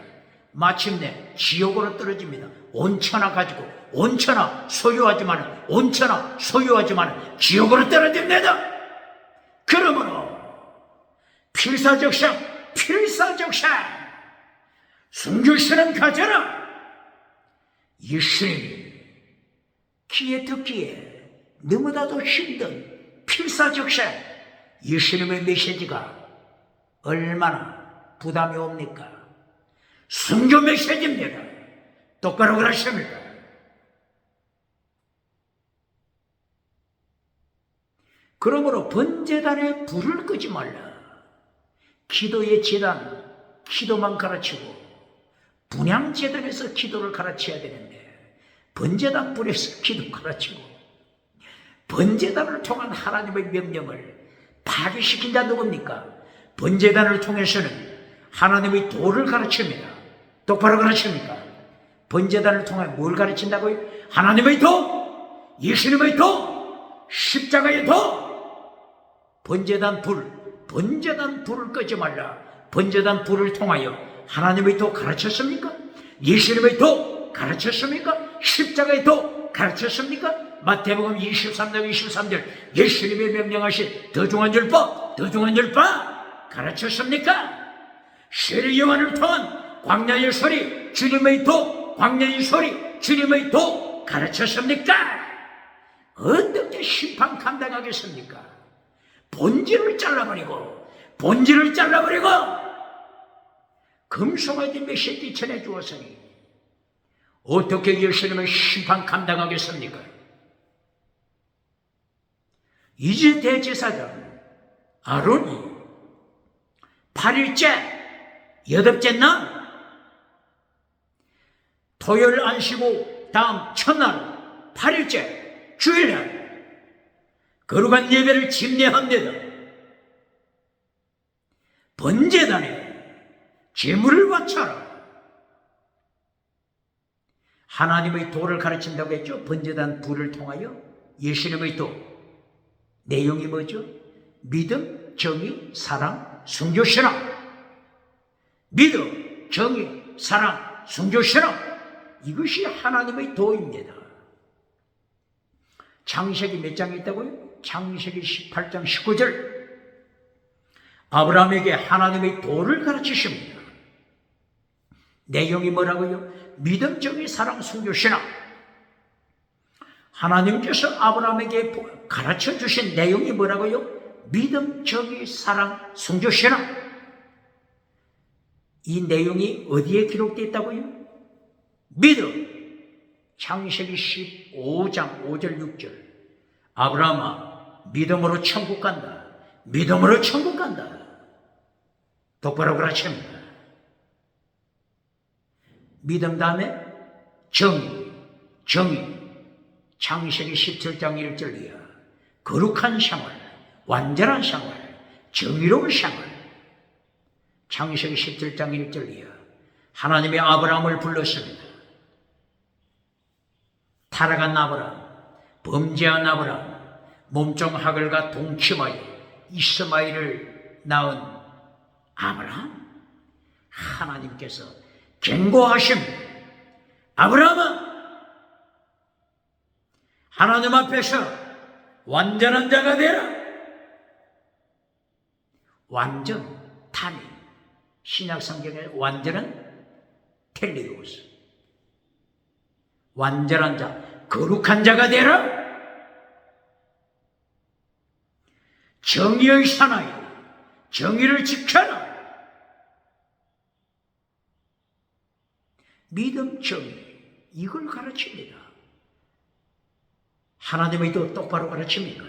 마침내 지옥으로 떨어집니다. 온천하 가지고 온천하 소유하지만 온천하 소유하지만 지옥으로 떨어집니다. 그러므로 필사적상 순교신은 가져라. 예수님이 귀에 듣기에 너무나도 힘든 필사적상 예수님의 메시지가 얼마나 부담이 옵니까? 순교 메시지입니다. 똑바로 그러십니까? 그러므로 번제단에 불을 끄지 말라. 기도의 제단, 기도만 가르치고 분향제단에서 기도를 가르쳐야 되는데 번제단 불에서 기도 가르치고 번제단을 통한 하나님의 명령을 파괴시킨 자 누굽니까? 번제단을 통해서는 하나님의 도를 가르칩니다. 똑바로 가르칩니까? 번제단을 통해 뭘 가르친다고요? 하나님의 도, 예수님의 도, 십자가의 도. 번제단 불을 끄지 말라. 번제단 불을 통하여 하나님의 도 가르쳤습니까? 예수님의 도 가르쳤습니까? 십자가의 도 가르쳤습니까? 마태복음 23장 23절 예수님의 명령하신 더 중한 율법 가르쳤습니까? 세례 요한을 통한 광야의 소리 주님의 도, 광야의 소리 주님의 도 가르쳤습니까? 어떻게 심판 감당하겠습니까? 본질을 잘라버리고 금송아지 메시지 전해주었으니 어떻게 예수님의 심판 감당하겠습니까? 이제 대제사장 아론이 8일째 8째 날 토요일 안 쉬고 다음 첫날 8일째 주일날 거룩한 예배를 집례합니다. 번제단에 제물을 바쳐라. 하나님의 도를 가르친다고 했죠. 번제단 불을 통하여 예수님의 도. 내용이 뭐죠? 믿음, 정의, 사랑, 순교, 신앙. 믿음, 정의, 사랑, 순교, 신앙. 이것이 하나님의 도입니다. 창세기 몇 장이 있다고요? 창세기 18장 19절. 아브라함에게 하나님의 도를 가르치십니다. 내용이 뭐라고요? 믿음, 정의, 사랑, 순교, 신앙. 하나님께서 아브라함에게 가르쳐 주신 내용이 뭐라고요? 믿음, 정의, 사랑, 순교, 신앙. 이 내용이 어디에 기록되어 있다고요? 믿음. 창세기 15장 5절 6절. 아브라함아, 믿음으로 천국 간다. 믿음으로 천국 간다. 똑바로 그렇습니다. 믿음 다음에 정의. 창세기 17장 1절 이하 거룩한 생활, 완전한 생활, 정의로운 생활. 창세기 17장 1절 이하 하나님이 아브라함을 불렀습니다. 타락한 아브라함, 범죄한 아브라함, 몸종 하글과 동침하여 이스마엘을 낳은 아브라함, 하나님께서 경고하십니다. 아브라함아, 하나님 앞에서 완전한 자가 되라. 완전, 타미. 신약 성경의 완전은 텔리오스. 완전한 자, 거룩한 자가 되라. 정의의 사나이, 정의를 지켜라. 믿음, 정의, 이걸 가르칩니다. 하나님의 또 똑바로 가르칩니까?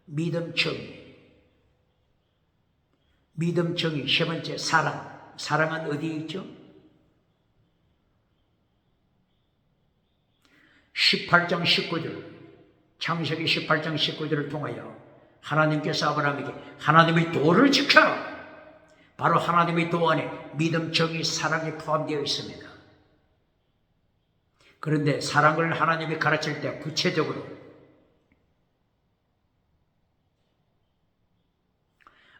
믿음, 정의. 믿음, 정의. 세 번째, 사랑. 사랑은 어디에 있죠? 18장 19절, 창세기 18장 19절을 통하여 하나님께서 아브라함에게 하나님의 도를 지켜라. 바로 하나님의 도 안에 믿음, 정의, 사랑이 포함되어 있습니다. 그런데 사랑을 하나님이 가르칠 때 구체적으로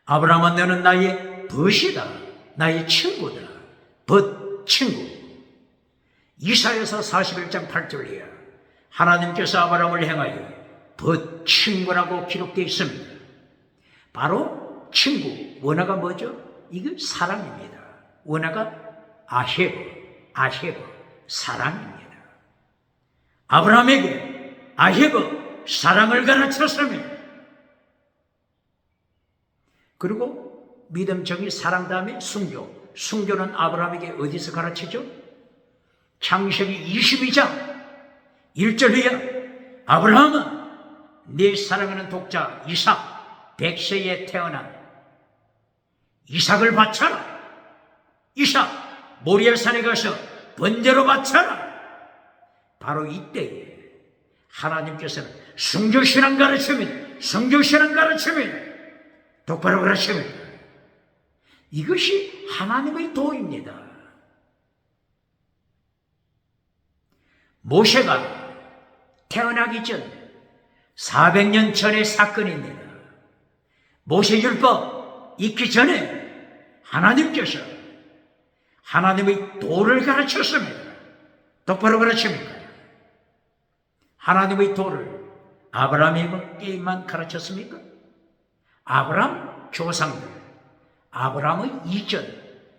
아브라함아, 너는 나의 벗이다. 나의 친구다. 벗, 친구. 이사야서 41장 8절이야. 하나님께서 아브라함을 향하여 벗, 친구라고 기록되어 있습니다. 바로 친구. 원어가 뭐죠? 이게 사랑입니다. 원어가 아헤브, 사랑입니다. 아브라함에게 아헤브, 사랑을 가르쳤습니다. 그리고 믿음, 정의, 사랑 다음에 순교. 순교는 아브라함에게 어디서 가르치죠? 창세기 22장 1절 이하 아브라함아, 네 사랑하는 독자 이삭, 100세에 태어난 이삭을 바쳐라. 이삭, 모리아산에 가서 번제로 바쳐라. 바로 이때에 하나님께서는 순교신앙 가르칩니다. 순교신앙 가르칩니다. 똑바로 가르칩니다. 이것이 하나님의 도입니다. 모세가 태어나기 전 400년 전의 사건입니다. 모세율법 있기 전에 하나님께서 하나님의 도를 가르쳤습니다. 똑바로 가르칩니까? 하나님의 도를 아브라함에게만 가르쳤습니까? 아브라함 조상들, 아브라함의 이전,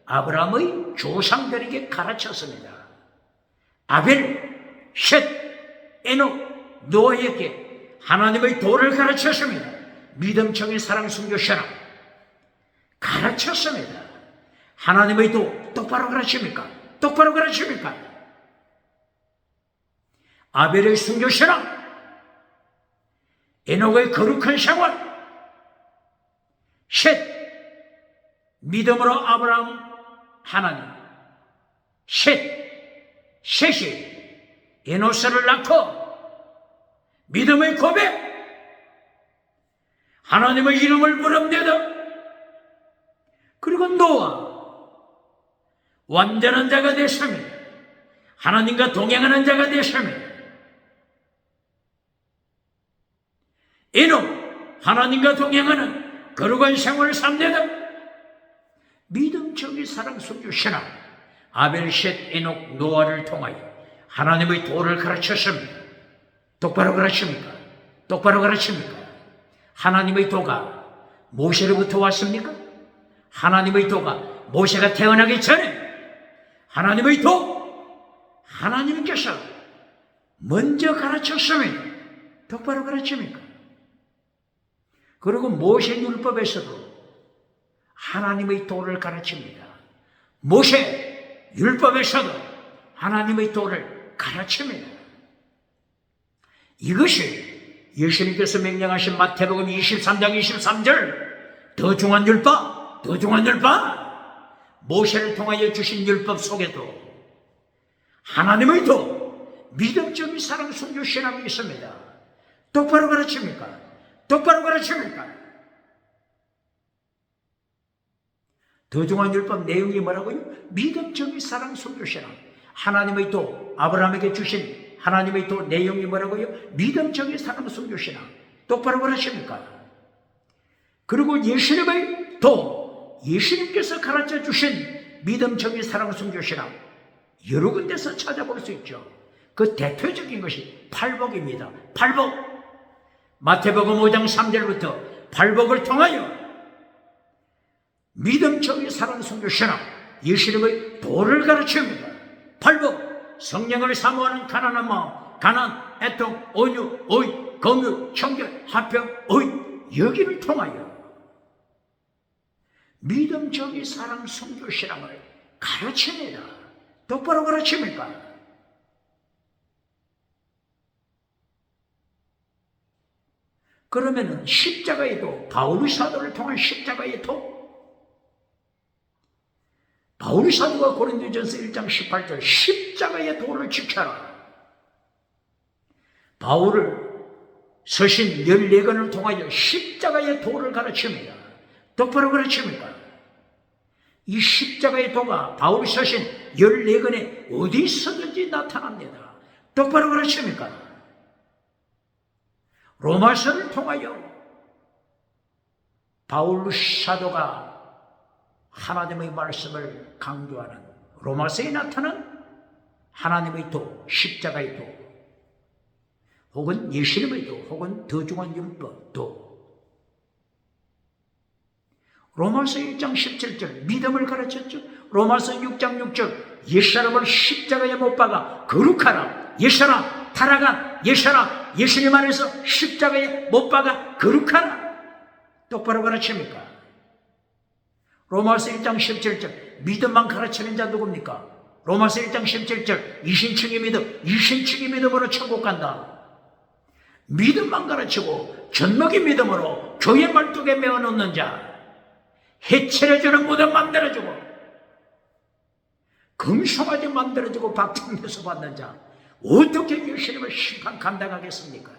아브라함의 조상들에게 가르쳤습니다. 아벨, 셋, 에녹, 노아에게 하나님의 도를 가르쳤습니다. 믿음, 정의, 사랑, 순교, 신앙 가르쳤습니다. 하나님의 도 똑바로 가르칩니까? 똑바로 가르칩니까? 아벨의 순교, 신앙, 에녹의 거룩한 생활, 셋, 믿음으로 아브라함 하나님, 셋이 에노스를 낳고 믿음의 고백, 하나님의 이름을 부름대다. 그리고 노아, 완전한 자가 됐습니다. 하나님과 동행하는 자가 됐습니다. 에녹, 하나님과 동행하는 거룩한 생활을 삼대다. 믿음, 정의, 사랑, 순교, 신앙, 아벨, 셋, 에녹, 노아를 통하여 하나님의 도를 가르쳤습니다. 똑바로 가르칩니까? 똑바로 가르칩니까? 하나님의 도가 모세로부터 왔습니까? 하나님의 도가 모세가 태어나기 전에 하나님의 도, 하나님께서 먼저 가르쳤습니다. 똑바로 가르칩니까? 그리고 모세 율법에서도 하나님의 도를 가르칩니다. 모세 율법에서도 하나님의 도를 가르칩니다. 이것이 예수님께서 명령하신 마태복음 23장 23절 더 중한 율법, 더 중한 율법. 모세를 통하여 주신 율법 속에도 하나님의 도, 믿음적인 사랑, 순교, 신앙이 있습니다. 똑바로 가르칩니까? 똑바로 가르칩니까? 더 중한 율법 내용이 뭐라고요? 믿음적인 사랑, 순교, 신앙. 하나님의 도, 아브라함에게 주신 하나님의 도 내용이 뭐라고요? 믿음적인 사랑, 순교, 신앙. 똑바로 가르칩니까? 그리고 예수님의 도, 예수님께서 가르쳐 주신 믿음적인 사랑, 순교, 신앙. 여러 군데서 찾아볼 수 있죠. 그 대표적인 것이 팔복입니다. 팔복. 마태복음 5장 3절부터 팔복을 통하여 믿음적인 사랑, 순교, 신앙, 예수님의 도를 가르칩니다. 팔복, 성령을 사모하는 가난한 마음, 가난, 애통, 온유, 오이, 긍휼, 청결, 화평, 의의, 여기를 통하여 믿음적인 사랑, 순교, 신앙을 가르칩니다. 똑바로 가르칩니까? 그러면은 십자가의 도, 바울 사도를 통한 십자가의 도, 바울 사도가 고린도전서 1장 18절 십자가의 도를 지켜라. 바울을 서신 14권을 통하여 십자가의 도를 가르칩니다. 똑바로 가르칩니까? 이 십자가의 도가 바울이 서신 14권에 어디서든지 나타납니다. 똑바로 가르칩니까? 로마서를 통하여 바울 사도가 하나님의 말씀을 강조하는 로마서에 나타난 하나님의 도, 십자가의 도, 혹은 예수님의 도, 혹은 더 중한 율법 도. 로마서 1장 17절 믿음을 가르쳤죠. 로마서 6장 6절 옛사람을 십자가에 못 박아 거룩하라. 옛사람 타락한 옛사람 예수님 안에서 십자가에 못 박아 거룩하라. 똑바로 가르칩니까? 로마서 1장 17절 믿음만 가르치는 자 누굽니까? 로마서 1장 17절 이신층의 믿음, 이신층의 믿음으로 천국 간다. 믿음만 가르치고 젖먹이 믿음으로 교회 말뚝에 메어놓는 자, 해체해주는 무덤 만들어주고 금송아지 만들어주고 박장대소 받는 자, 어떻게 예수님을 심판 감당하겠습니까?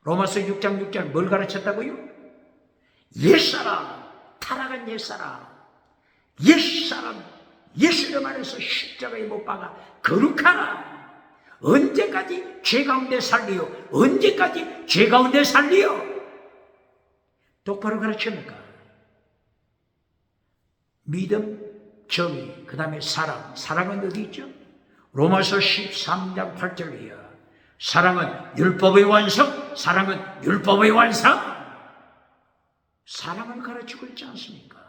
로마서 6장 6절 뭘 가르쳤다고요? 옛사람, 타락한 옛사람, 옛사람, 예수님 안에서 십자가에 못 박아 거룩하라. 언제까지 죄 가운데 살리요? 언제까지 죄 가운데 살리요? 똑바로 가르칩니까? 믿음, 정의, 그 다음에 사랑. 사랑은 어디 있죠? 로마서 13장 8절이야. 사랑은 율법의 완성, 사랑은 율법의 완성. 사랑을 가르치고 있지 않습니까?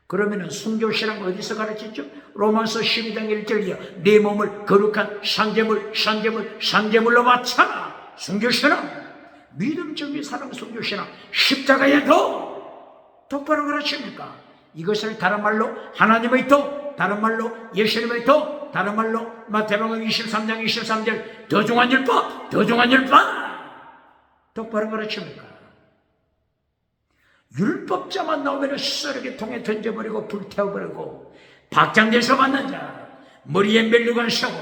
그러면은 순교신앙 어디서 가르쳤죠? 로마서 12장 1절이야. 내 몸을 거룩한 산제물로 바쳐라. 순교신앙. 믿음적인 사랑, 순교신앙. 십자가의 도. 똑바로 가르칩니까? 이것을 다른 말로 하나님의 도, 다른 말로 예수님의 도, 다른 말로 마태복음 23장 23절 더 중한 율법, 더 중한 율법. 똑바로 가르칩니까? 율법자만 나오면 쓰레기 통에 던져버리고 불태워버리고 박장대소 받는 자, 머리에 멜리관 서고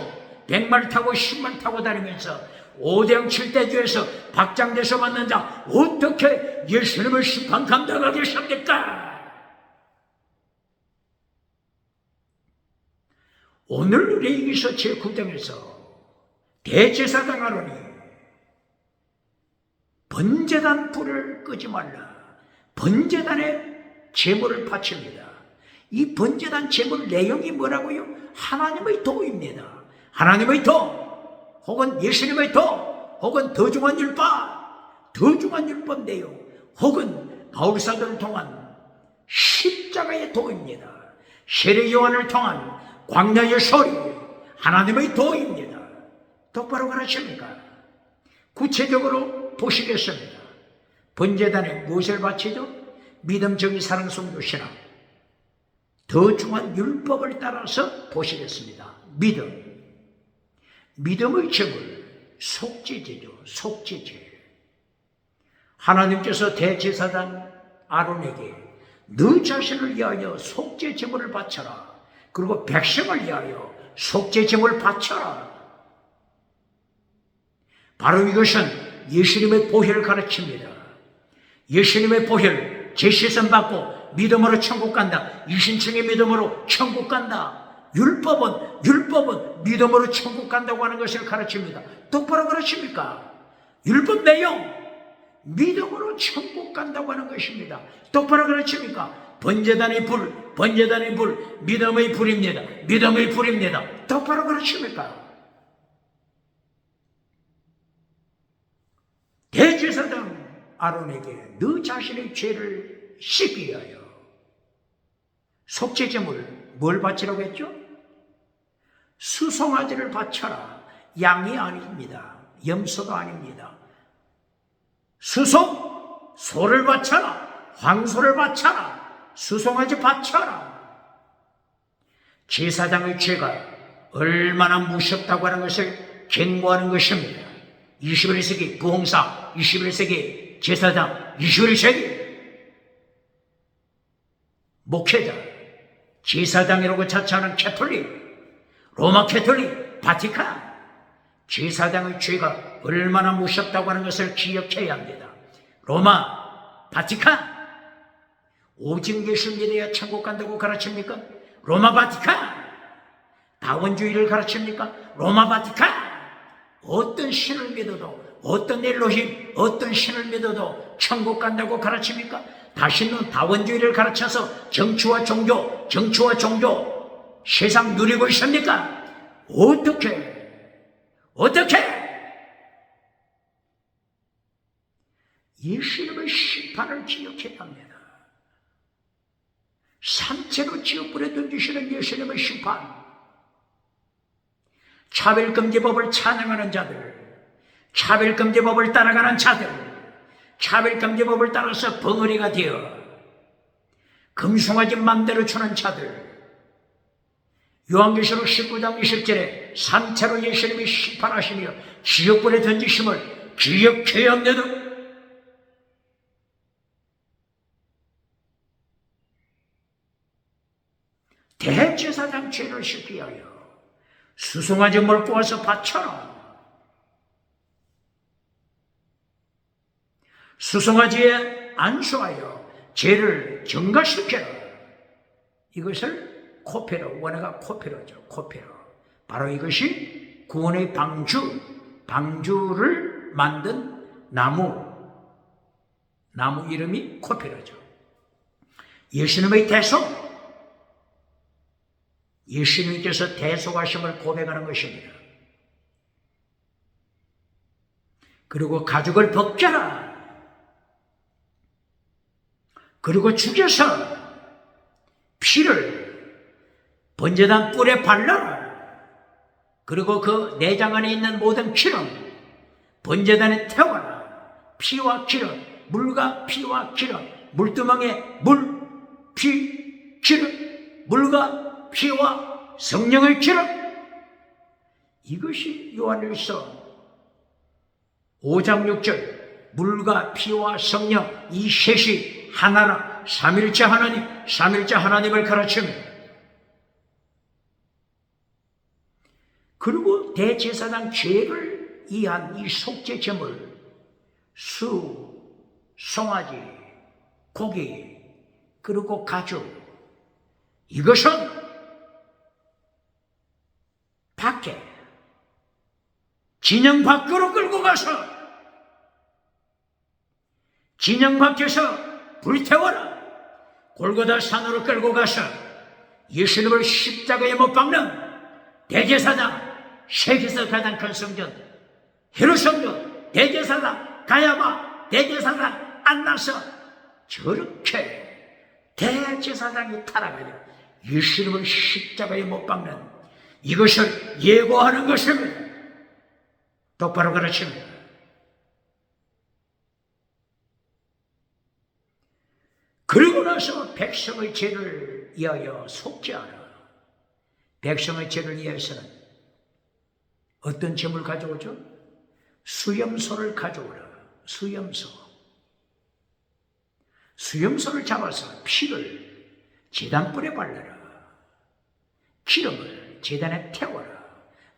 100말 타고 10말 타고 다니면서 5대형 7대주에서 박장대소 받는 자, 어떻게 예수님을 심판 감당하겠습니까? 오늘 레위기서 제9장에서 대제사장 아론이 번제단 불을 끄지 말라. 번제단에 제물을 바칩니다. 이 번제단 제물 내용이 뭐라고요? 하나님의 도입니다. 하나님의 도, 혹은 예수님의 도, 혹은 더 중한 율법, 더 중한 율법 내용, 혹은 바울사도를 통한 십자가의 도입니다. 세례 요한을 통한 광야의 소리, 하나님의 도입니다. 똑바로 가르칩니까? 구체적으로 보시겠습니다. 번제단에 무엇을 바치죠? 믿음, 정의, 사랑, 순교, 신앙. 더 중한 율법을 따라서 보시겠습니다. 믿음. 믿음의 제물, 속죄제죠. 속죄제. 하나님께서 대제사장 아론에게 너 자신을 위하여 속죄 제물을 바쳐라. 그리고 백성을 위하여 속죄 제물을 바쳐라. 바로 이것은 예수님의 보혈을 가르칩니다. 예수님의 보혈, 제시선 받고 믿음으로 천국 간다. 이신청의 믿음으로 천국 간다. 율법은 믿음으로 천국 간다고 하는 것을 가르칩니다. 똑바로 가르칩니까? 율법 내용, 믿음으로 천국 간다고 하는 것입니다. 똑바로 가르칩니까? 번제단의 불, 믿음의 불입니다. 믿음의 불입니다. 똑바로 가르칩니까? 대제사장 아론에게 너 자신의 죄를 씻기 위하여 속죄제물 뭘 바치라고 했죠? 수송아지를 바쳐라. 양이 아닙니다. 염소가 아닙니다. 소를 바쳐라. 황소를 바쳐라. 수송아지 바쳐라. 제사장의 죄가 얼마나 무섭다고 하는 것을 경고하는 것입니다. 21세기 부흥사, 21세기 제사장, 21세기 목회자, 제사장이라고 자처하는 캐톨릭, 로마 캐톨릭, 바티칸, 제사장의 죄가 얼마나 무섭다고 하는 것을 기억해야 합니다. 로마, 바티칸, 오직 예수를 믿어야 천국 간다고 가르칩니까? 로마 바티칸, 다원주의를 가르칩니까? 로마 바티칸, 어떤 신을 믿어도, 어떤 엘로힘, 어떤 신을 믿어도 천국 간다고 가르칩니까? 다시는 다원주의를 가르쳐서 정치와 종교 세상 누리고 있습니까? 어떻게? 예수님의 심판을 기억해야 합니다. 산채로 지옥불에 던지시는 예수님의 심판, 차별금지법을 찬양하는 자들, 차별금지법을 따라가는 자들, 차별금지법을 따라서 벙어리가 되어 금송아지 맘대로 추는 자들, 요한계시록 19장 20절에 산채로 예수님이 심판하시며 지옥불에 던지심을 기억해야 합니다. 대제사장 죄를 씻기 위하여 수송아지 몰고 와서 바쳐라. 수송아지에 안수하여 죄를 증가시켜라. 이것을 코페로, 원어가 코페로죠. 코페로. 바로 이것이 구원의 방주를 만든 나무 이름이 코페로죠. 예수님의 대속, 예수님께서 대속하심을 고백하는 것입니다. 그리고 가죽을 벗겨라. 그리고 죽여서 피를 번제단 뿔에 발라라. 그리고 그 내장 안에 있는 모든 기름 번제단에 태워라. 피와 기름, 물과 피와 기름, 물두멍에 물, 피, 기름, 물과 피와 성령의 기름. 이것이 요한일서 5장 6절 물과 피와 성령 이 셋이 하나라. 삼일째 하나님을 가르칩니다. 그리고 대제사장 죄를 이한 이 속죄 제물, 송아지, 고기, 그리고 가죽, 이것은 밖에 진영 밖으로 끌고 가서 진영 밖에서 불태워라. 골고다 산으로 끌고 가서 예수님을 십자가에 못 박는 대제사장, 세계에서 가장 큰 성전 헤롯성전, 대제사장 가야바, 대제사장 안나서 저렇게 대제사장이 타락하여 예수님을 십자가에 못 박는 이것을 예고하는 것입니다. 똑바로 가르칩니다. 그리고 나서 백성의 죄를 위하여 속죄하라. 백성의 죄를 위해서는 어떤 제물 가져오죠? 수염소를 가져오라. 수염소. 수염소를 잡아서 피를 제단불에 발라라. 기름을 제단에 태워라.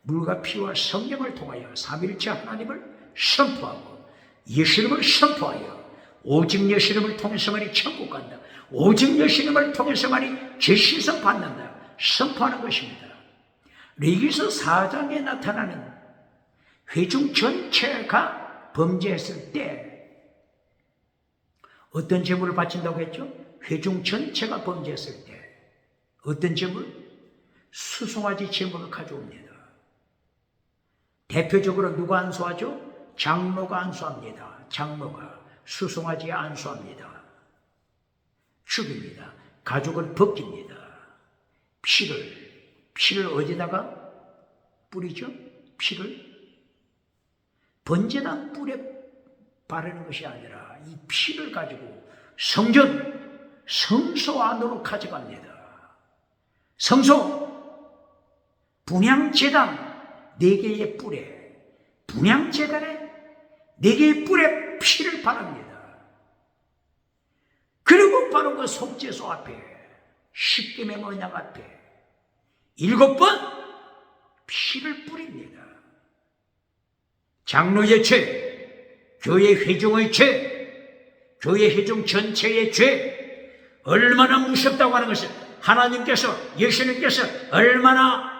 물과 피와 성령을 통하여 삼위일체 하나님을 선포하고 예수님을 선포하여 오직 예수님을 통해서만이 천국 간다. 오직 예수님을 통해서만이 죄씻음 받는다. 선포하는 것입니다. 레위기서 4장에 나타나는 회중 전체가 범죄했을 때 어떤 제물을 바친다고 했죠? 회중 전체가 범죄했을 때 어떤 제물? 수송아지 제물을 가져옵니다. 대표적으로 누가 안수하죠? 장로가 안수합니다. 장로가 수송아지에 안수합니다. 죽입니다. 가죽을 벗깁니다. 피를 어디다가 뿌리죠? 피를 번제단 뿔에 바르는 것이 아니라 이 피를 가지고 성소 안으로 가져갑니다. 성소 분향제단 4개의 뿔에 분향제단에 4개의 뿔에 피를 바릅니다. 그리고 바로 그 속죄소 앞에 십계명 언약 앞에 7번 피를 뿌립니다. 장로의 죄, 교회 회중의 죄, 교회 회중 전체의 죄 얼마나 무섭다고 하는 것을 하나님께서 예수님께서 얼마나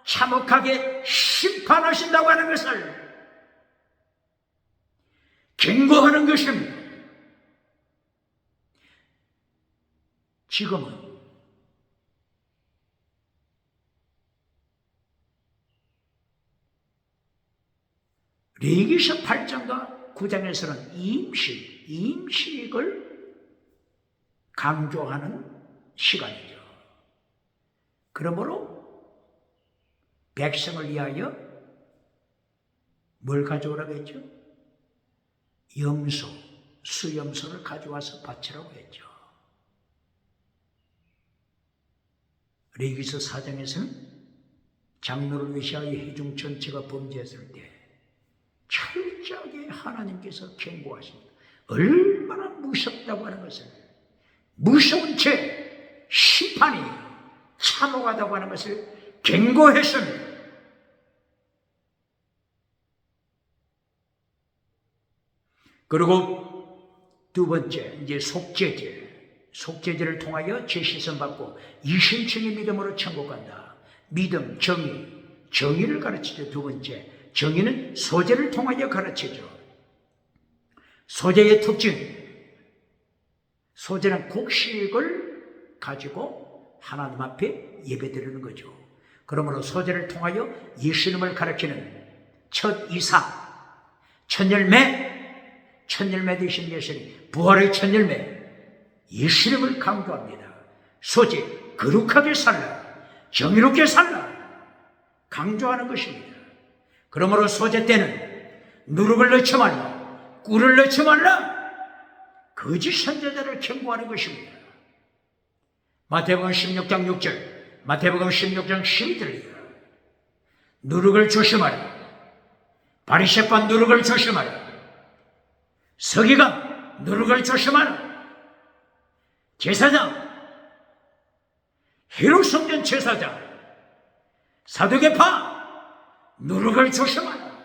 참혹하게 심판하신다고 하는 것을 경고하는 것입니다. 지금은 레위기서 8장과 9장에서는 임식을 강조하는 시간이죠. 그러므로 백성을 위하여 뭘 가져오라고 했죠? 염소, 수염소를 가져와서 바치라고 했죠. 레위기서 4장에서는 장로를 위시하여 회중 전체가 범죄했을 때 철저하게 하나님께서 경고하십니다. 얼마나 무섭다고 하는 것을, 무서운 죄, 심판이 참혹하다고 하는 것을 경고했습니다. 그리고 두 번째, 이제 속죄제를 통하여 죄 씻음 받고 이심층의 믿음으로 천국 간다. 믿음, 정의를 가르치죠. 두 번째, 정의는 소제를 통하여 가르치죠. 소제의 특징, 소제는 곡식을 가지고 하나님 앞에 예배드리는 거죠. 그러므로 소제를 통하여 예수님을 가르치는 첫 이삭, 첫 열매 되신 예수님, 부활의 첫 열매, 예수님을 강조합니다. 소제, 거룩하게 살라, 정의롭게 살라, 강조하는 것입니다. 그러므로 소제 때는 누룩을 넣지 말라, 꿀을 넣지 말라, 거짓 선지자를 경고하는 것입니다. 마태복음 16장 6절, 마태복음 16장 12절, 누룩을 조심하라, 바리새파 누룩을 조심하라, 서기관 누룩을 조심하라, 제사장, 헤롯 성전 제사장, 사두개파 누룩을 조심하라.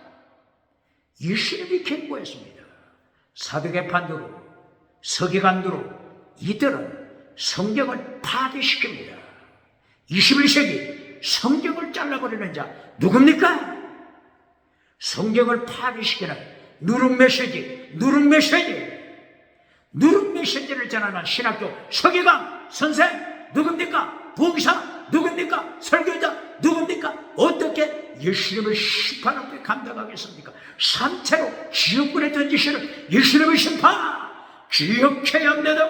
예수님이 경고했습니다. 사두개파 누룩, 서기관 누룩, 이들은 성경을 파괴시킵니다. 21세기 성경을 잘라버리는 자 누굽니까? 성경을 파괴시키는 누룩 메시지를 전하는 신학교 서기관 선생 누굽니까? 부흥사 누굽니까? 설교자 누굽니까? 어떻게 예수님을 심판 앞에 감당하겠습니까? 산채로 지옥불에 던지시는 예수님의 심판 기억해야 합니다.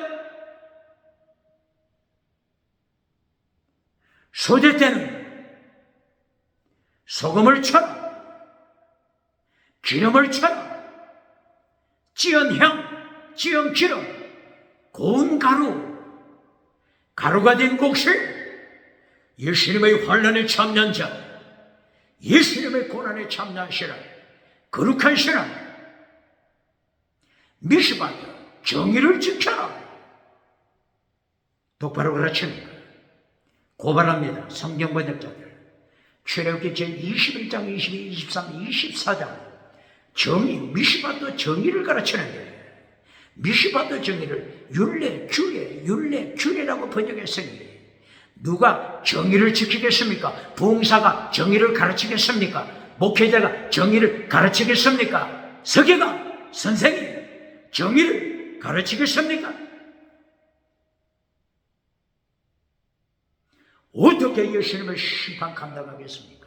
소제 때는 소금을 쳐라, 기름을 쳐라, 찌은 향, 찌은 기름, 고운 가루가 된 곡식, 예수님의 환난에 참여한 자, 예수님의 고난에 참여한 신앙, 거룩한 신앙, 미시바야, 정의를 지켜라, 똑바로 가르칩니까? 고발합니다. 성경 번역자들. 출애굽기 제21장, 22, 23, 24장 정의, 미시바도 정의를 가르치는데 미시바도 정의를 율례, 규례라고 번역했으니 누가 정의를 지키겠습니까? 부흥사가 정의를 가르치겠습니까? 목회자가 정의를 가르치겠습니까? 서기가, 선생이 정의를 가르치겠습니까? 어떻게 예수님을 심판 감당하겠습니까?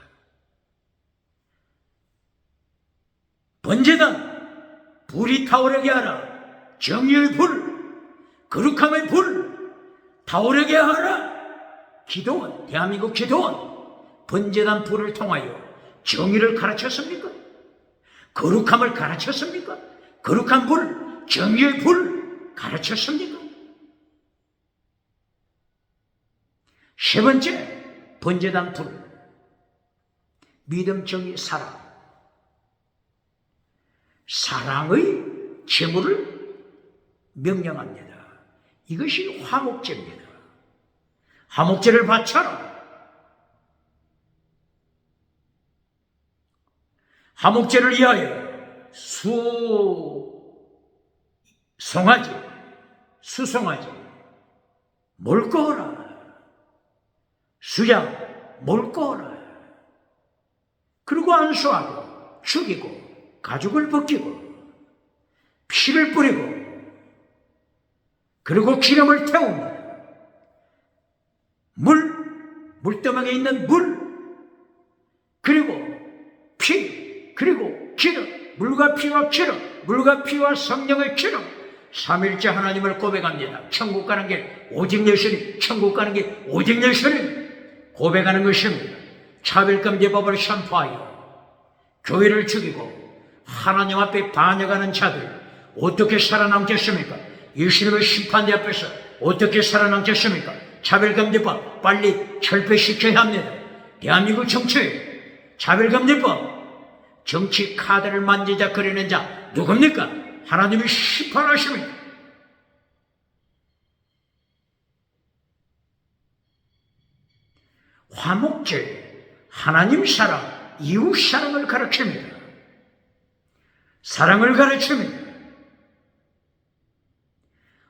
번제단 불이 타오르게 하라. 정의의 불, 거룩함의 불 타오르게 하라. 기도원, 대한민국 기도원 번제단 불을 통하여 정의를 가르쳤습니까? 거룩함을 가르쳤습니까? 거룩한 불, 정의의 불 가르쳤습니까? 세 번째, 번제단 불, 믿음, 정의, 사랑. 사랑의 제물을 명령합니다. 이것이 화목제입니다. 화목제를 바쳐라. 화목제를 위하여 수송아지 몰거라. 수양 몰거라. 그리고 안수하고 죽이고 가죽을 벗기고 피를 뿌리고 그리고 기름을 태웁니다. 물두멍에 있는 물, 그리고 피, 그리고 기름, 물과 피와 기름, 물과 피와 성령의 기름, 삼일째 하나님을 고백합니다. 천국 가는 길 오직 예수님, 천국 가는 길 오직 예수님 고백하는 것입니다. 차별금지법을 선포하여 교회를 죽이고 하나님 앞에 반역하는 자들 어떻게 살아남겠습니까? 예수님의 심판대 앞에서 어떻게 살아남겠습니까? 차별금지법 빨리 철폐시켜야 합니다. 대한민국 정치에 차별금지법, 정치 카드를 만지자 그리는 자 누굽니까? 하나님이 심판하십니다. 화목제, 하나님 사랑, 이웃 사랑을 가르칩니다. 사랑을 가르칩니다.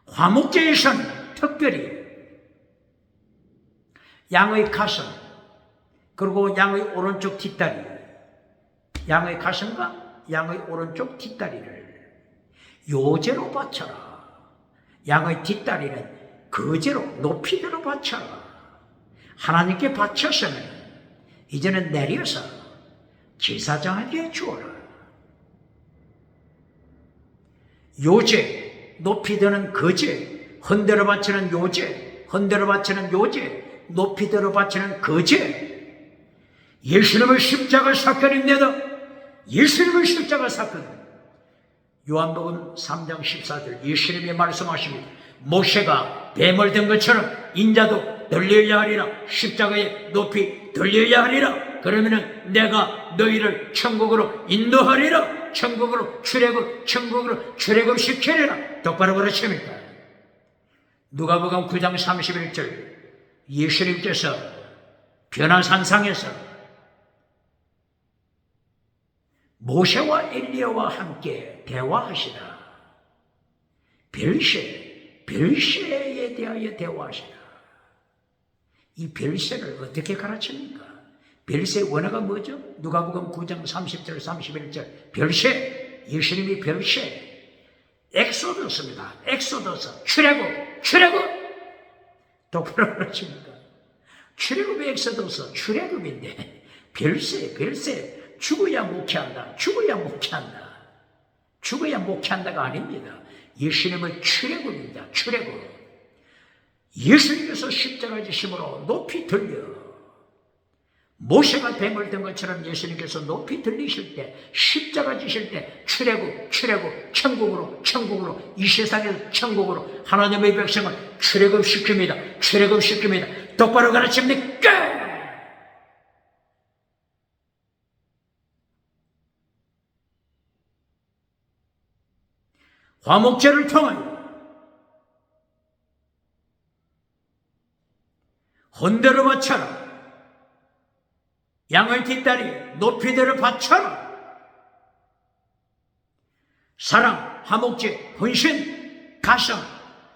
화목제에서는 특별히 양의 가슴, 그리고 양의 오른쪽 뒷다리, 양의 가슴과 양의 오른쪽 뒷다리를 요제로 바쳐라. 양의 뒷다리는 거제로 높이대로 바쳐라. 하나님께 바쳤으면 이제는 내려서 제사장에게 주어라. 요제, 높이 드는 거제, 헌대로 바치는 요제, 헌대로 바치는 요제, 높이 들어 바치는 거제. 예수님의 십자가 사건입니다. 예수님의 십자가 사건. 요한복음 3장 14절 예수님이 말씀하십니다. 모세가 뱀을 든 것처럼 인자도 들려야 하리라. 십자가에 높이 들려야 하리라. 그러면은 내가 너희를 천국으로 인도하리라. 천국으로 출애굽시키리라. 똑바로 그러십니까? 누가복음 9장 31절 예수님께서 변화산상에서 모세와 엘리야와 함께 대화하시다. 별세에 대하여 대화하시다. 이 별세를 어떻게 가르칩니까? 별세 원어가 뭐죠? 누가복음 9장 30절 31절 별세, 예수님이 별세, 엑소더스입니다. 엑소더스, 출애굽 똑바로 가르칩니까? 출애굽의 엑소더스, 출애굽인데 별세 죽어야 목회한다. 죽어야 목회한다가 아닙니다. 예수님은 출애굽입니다. 출애굽. 예수님께서 십자가 지심으로 높이 들려 모세가 뱀을 든 것처럼 예수님께서 높이 들리실 때 십자가 지실 때 출애굽 천국으로 이 세상에서 천국으로 하나님의 백성을 출애굽시킵니다. 똑바로 가르칩니까? 화목제를 통하여 헌대로 바쳐라. 양의 뒷다리 높이대로 바쳐라. 사랑, 화목제, 헌신, 가슴,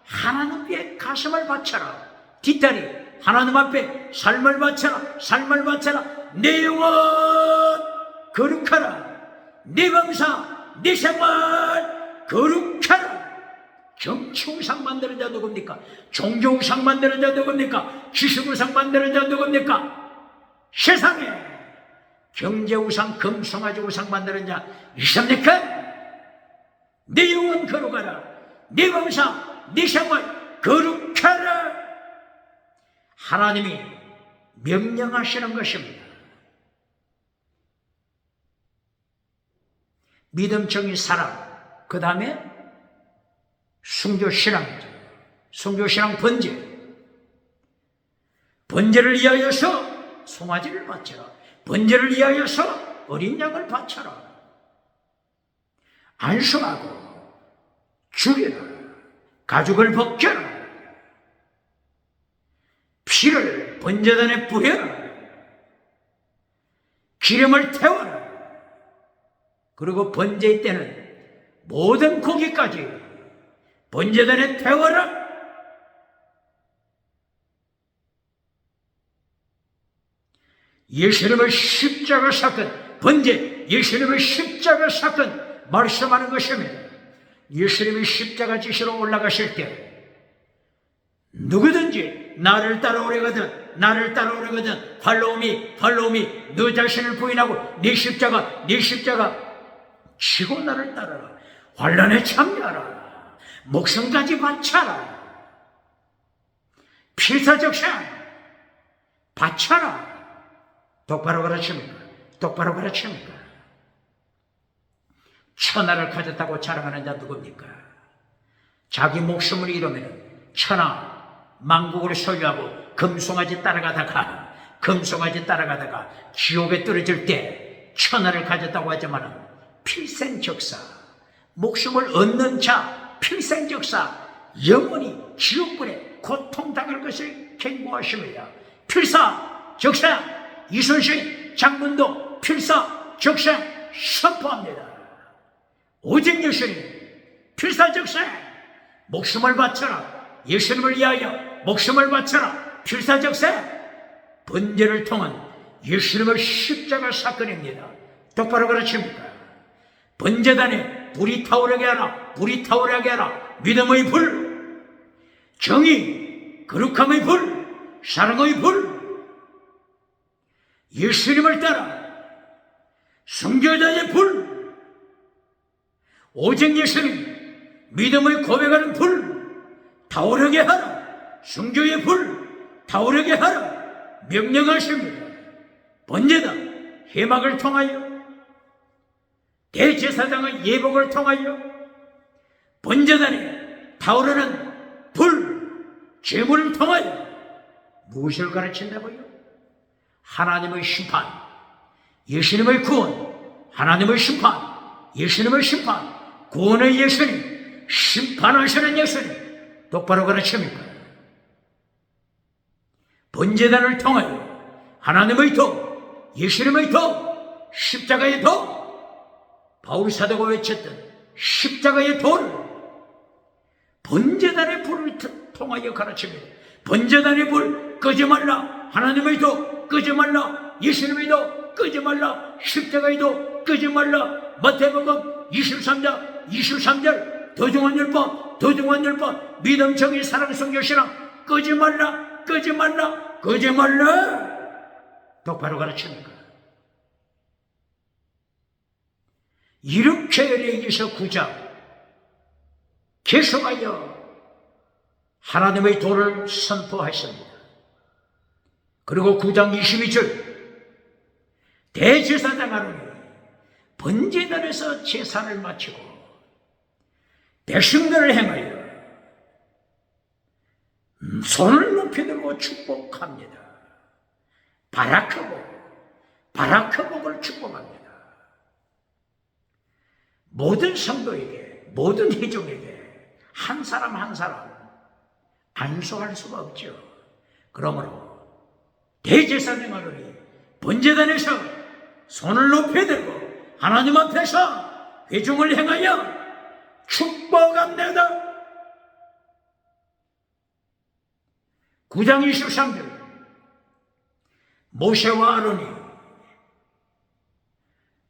하나님 위에 가슴을 바쳐라. 뒷다리, 하나님 앞에 삶을 바쳐라. 삶을 바쳐라. 내 영혼 거룩하라. 내 범사, 내 생활 거룩하라. 정치우상 만드는 자 누굽니까? 종교우상 만드는 자 누굽니까? 지식우상 만드는 자 누굽니까? 세상에 경제우상, 금송아지우상 만드는 자 있습니까? 내 영혼 거룩하라. 내 범사, 내 생활 거룩하라. 하나님이 명령하시는 것입니다. 믿음, 정의, 사랑, 그 다음에 순교신앙이죠. 순교신앙 번제. 번제를 위하여서 송아지를 바쳐라. 번제를 위하여서 어린 양을 바쳐라. 안수하고 죽여라. 가죽을 벗겨라. 피를 번제단에 뿌려라. 기름을 태워라. 그리고 번제의 때는 모든 고기까지 번제단에 태워라. 예수님의 십자가 사건, 번제, 예수님의 십자가 사건 말씀하는 것입니다. 예수님이 십자가 지시로 올라가실 때 누구든지 나를 따라오려거든, 나를 따라오려거든, 발로오미, 발로오미, 너 자신을 부인하고 네 십자가 지고 나를 따라라. 환난에 참여하라. 목숨까지 바쳐라. 필사적상 바쳐라. 똑바로 가르칩니까? 똑바로 가르칩니까? 천하를 가졌다고 자랑하는 자 누굽니까? 자기 목숨을 잃으면 천하 만국을 소유하고 금송아지 따라가다가 지옥에 떨어질 때 천하를 가졌다고 하지만 필생적사, 목숨을 얻는 자 필생적사, 영원히 지옥불에 고통당할 것을 경고하십니다. 필사적사, 이순신 장군도 필사적사 선포합니다. 오직 예수님 필사적사, 목숨을 바쳐라. 예수님을 위하여 목숨을 바쳐라. 필사적사, 번제를 통한 예수님의 십자가 사건입니다. 똑바로 가르칩니까? 번제단에 불이 타오르게 하라. 불이 타오르게 하라. 믿음의 불, 정의, 거룩함의 불, 사랑의 불, 예수님을 따라 순교자의 불, 오직 예수님 믿음의 고백하는 불 타오르게 하라. 순교의 불 타오르게 하라. 명령하십니다. 번제단 회막을 통하여, 대제사장의 예복을 통하여 번제단에 타오르는 불, 제물을 통하여 무엇을 가르친다고요? 하나님의 심판, 예수님의 구원, 하나님의 심판, 예수님의 심판, 구원의 예수님, 심판하시는 예수님, 똑바로 가르칩니까? 번제단을 통하여 하나님의 도, 예수님의 도, 십자가의 도, 바울 사도가 외쳤던 십자가의 도를 번제단의 불을 통하여 가르칩니다. 번제단의 불 끄지 말라. 하나님의 도 끄지 말라. 예수님의 도 끄지 말라. 십자가의 도 끄지 말라. 마태복음 23절 도중한 율법 믿음, 정의, 사랑, 성교, 신앙 끄지 말라. 끄지 말라. 끄지 말라. 똑바로 가르칩니까? 이렇게 레위기서 9장 계속하여 하나님의 도를 선포하십니다. 그리고 9장 22절 대제사장 아론이 번제단에서 제사를 마치고 백성들을 행하여 손을 높이 들고 축복합니다. 바라크복을 축복합니다. 모든 성도에게, 모든 회중에게 한 사람 한 사람 안수할 수가 없죠. 그러므로 대제사장 아론이 번제단에서 손을 높이 들고 하나님 앞에서 회중을 행하여 축복합니다. 9장 23절 모세와 아론이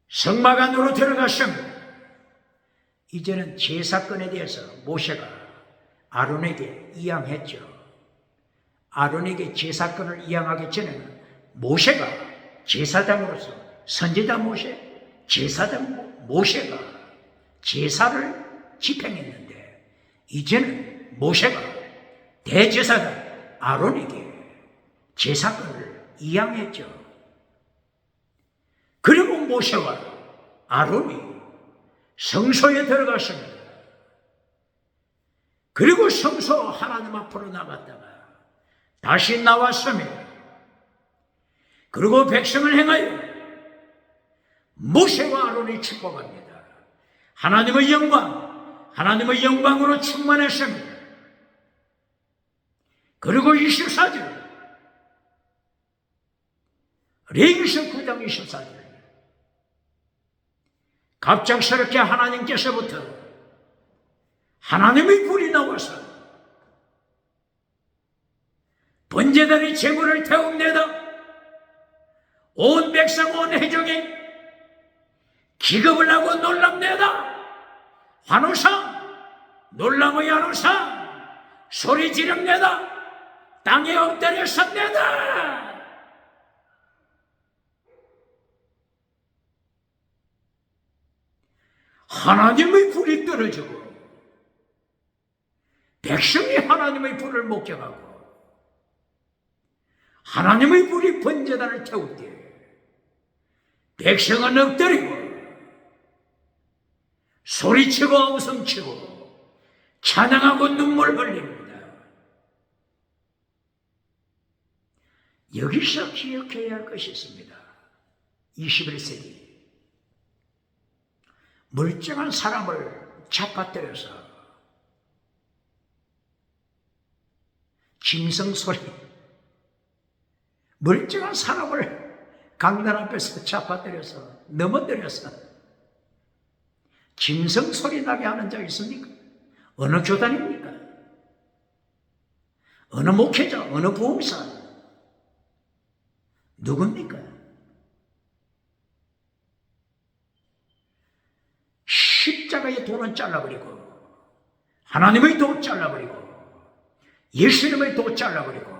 성막 안으로 들어갔습니다. 이제는 제사건에 대해서 모세가 아론에게 이양했죠. 아론에게 제사건을 이양하기 전에는 모세가 제사장으로서 선지자 모세, 제사장 모세가 제사를 집행했는데 이제는 모세가 대제사장 아론에게 제사건을 이양했죠. 그리고 모세와 아론이 성소에 들어갔습니다. 그리고 성소 하나님 앞으로 나갔다가 다시 나왔습니다. 그리고 백성을 행하여 모세와 아론이 축복합니다. 하나님의 영광으로 충만했습니다. 그리고 24절 레위기서 9장 24절 갑작스럽게 하나님께서부터 하나님의 불이 나와서 번제단의 제물을 태웁니다. 온 백성 온 회중이 기겁을 하고 놀랍니다. 환호성, 놀람의 환호성, 소리 지릅니다. 땅에 엎드려 섭니다. 하나님의 불이 떨어지고 백성이 하나님의 불을 목격하고 하나님의 불이 번제단을 태울 때 백성은 엎드리고 소리치고 엉성치고 찬양하고 눈물 흘립니다. 여기서 기억해야 할 것이 있습니다. 21세기 멀쩡한 사람을 잡아뜨려서 짐승 소리, 멀쩡한 사람을 강단 앞에서 잡아뜨려서 넘어뜨려서 짐승 소리 나게 하는 자 있습니까? 어느 교단입니까? 어느 목회자, 어느 부흥사, 누굽니까? 십자가의 도는 잘라버리고 하나님의 도 잘라버리고 예수님의 도 잘라버리고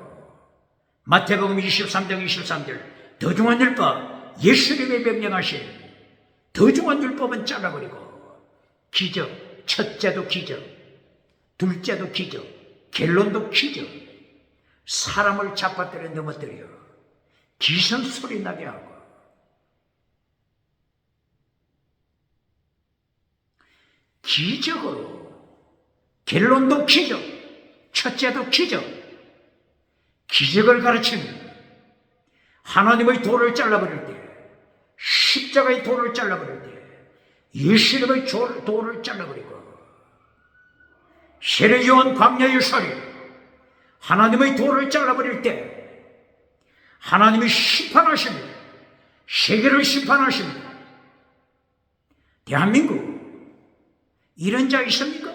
마태복음 23장 23절 더 중한 율법 예수님이 명령하신 더 중한 율법은 잘라버리고 기적, 첫째도 기적, 둘째도 기적, 결론도 기적, 사람을 잡아뜨려 넘어뜨려 기선 소리 나게 하고 기적으로 결론도 기적, 첫째도 기적, 기적을 가르칩니다. 하나님의 도를 잘라버릴 때, 십자가의 도를 잘라버릴 때, 예수님의 도를 잘라버리고 세례요한 광야의 소리, 하나님의 도를 잘라버릴 때 하나님이 심판하십니다. 세계를 심판하십니다. 대한민국 이런 자 있습니까?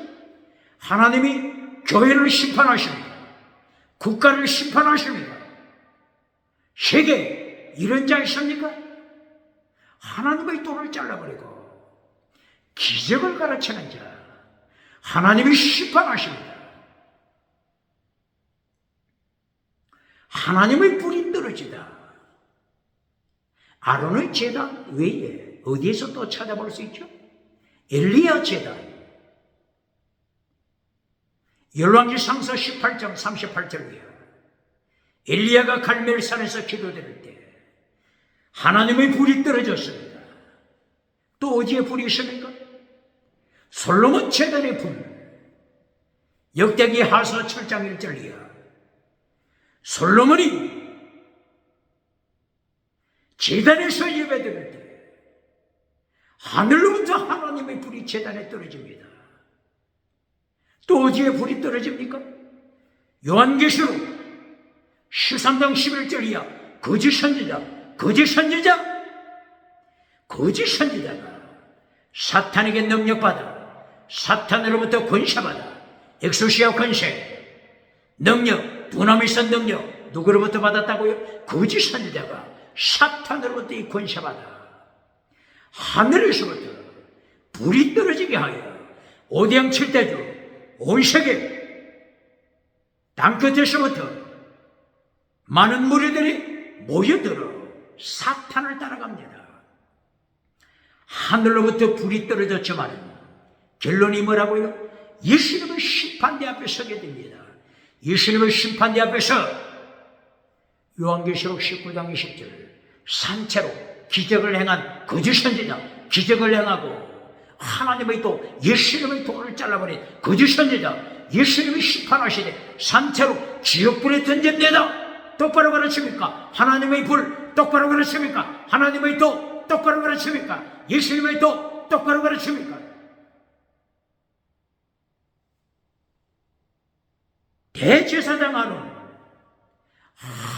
하나님이 교회를 심판하십니다. 국가를 심판하십니다. 세계 이런 자 있습니까? 하나님의 도를 잘라버리고 기적을 가르치는 자 하나님이 심판하십니다. 하나님의 불이 떨어지다. 아론의 제단 외에 어디에서 또 찾아볼 수 있죠? 엘리야 제단. 열왕기상서 18장 38절이야. 엘리야가 갈멜산에서 기도드릴 때 하나님의 불이 떨어졌습니다. 또 어디에 불이 있습니까? 솔로몬 제단의 불. 역대기 하서 7장 1절이야. 솔로몬이 제단에서 예배드릴 때 하늘로부터 하나님의 불이 제단에 떨어집니다. 또 어디에 불이 떨어집니까? 요한계시록 13장 11절이야. 거짓 선지자, 거짓 선지자, 거짓 선지자가 사탄에게 능력받아, 사탄으로부터 권세받아, 엑소시아 권세, 능력, 두나미선 능력 누구로부터 받았다고요? 거짓 선지자가 사탄으로부터 이 권세받아 하늘에서부터 불이 떨어지게 하여 오대양 칠대주 온 세계 땅끝에서부터 많은 무리들이 모여들어 사탄을 따라갑니다. 하늘로부터 불이 떨어졌지만 결론이 뭐라고요? 예수님의 심판대 앞에 서게 됩니다. 예수님의 심판대 앞에서 요한계시록 19장 20절 산채로 기적을 행한 거짓 선지자, 기적을 행하고 하나님의 도, 예수님의 도를 잘라버린 거짓 선지자, 예수님이 심판하시되 산채로 지옥불에 던집니다. 똑바로 가르칩니까? 하나님의 불 똑바로 가르칩니까? 하나님의 도 똑바로 가르칩니까? 예수님의 도 똑바로 가르칩니까? 대제사장 아론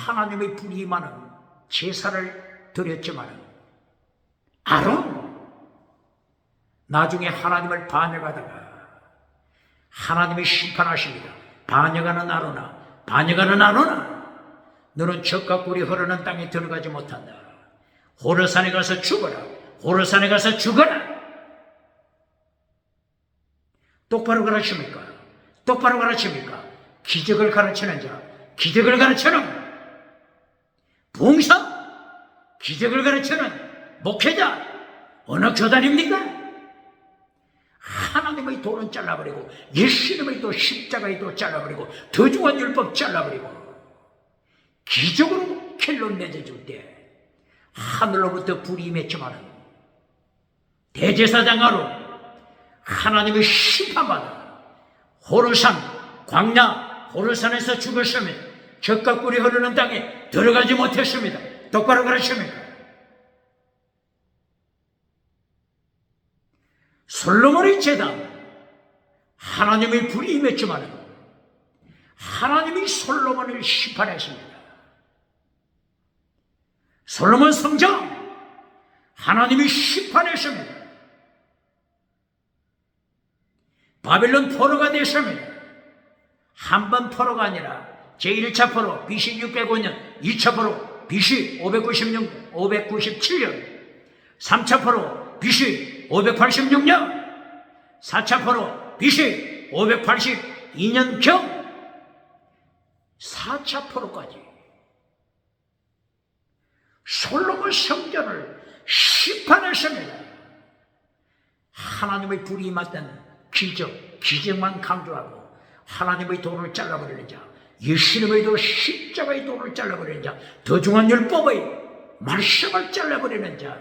하나님의 불이 임하는 제사를 드렸지만 아론 나중에 하나님을 반역하다가 하나님이 심판하십니다. 반역하는 아론아, 반역하는 아론아, 너는 젖과 꿀이 흐르는 땅에 들어가지 못한다. 호르산에 가서 죽어라. 호르산에 가서 죽어라. 똑바로 가르칩니까? 똑바로 가르칩니까? 기적을 가르치는 자, 기적을 가르치는 봉사, 기적을 가르치는 목회자 어느 교단입니까? 하나님의 도는 잘라버리고 예수님의 도 십자가의 도 잘라버리고 더 중한 율법 잘라버리고 기적으로 결론 맺어줄 때 하늘로부터 불이 맺혀가는 대제사장 아론 하나님의 심판받아 호르산 광야 호르산에서 죽었으며 젖과 꿀이 흐르는 땅에 들어가지 못했습니다. 똑바로 가르칩니까? 솔로몬의 제단 하나님의 불이 임했지만 하나님이 솔로몬을 심판했습니다. 솔로몬 성전 하나님이 심판했습니다. 바벨론 포로가 됐습니다. 한 번 포로가 아니라 제1차 포로 BC 605년, 2차 포로 BC 597년, 3차 포로 BC 586년, 4차 포로 BC 582년경, 4차 포로까지 솔로몬 성전을 심판했습니다. 하나님의 불이 임했던 기적만 강조하고 하나님의 도를 잘라버리는 자, 예수님의 도 십자가의 도를 잘라버리는 자, 더 중한 율법의 말씀을 잘라버리는 자,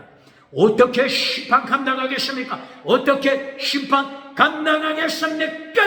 어떻게 심판 감당하겠습니까? 어떻게 심판 감당하겠습니까?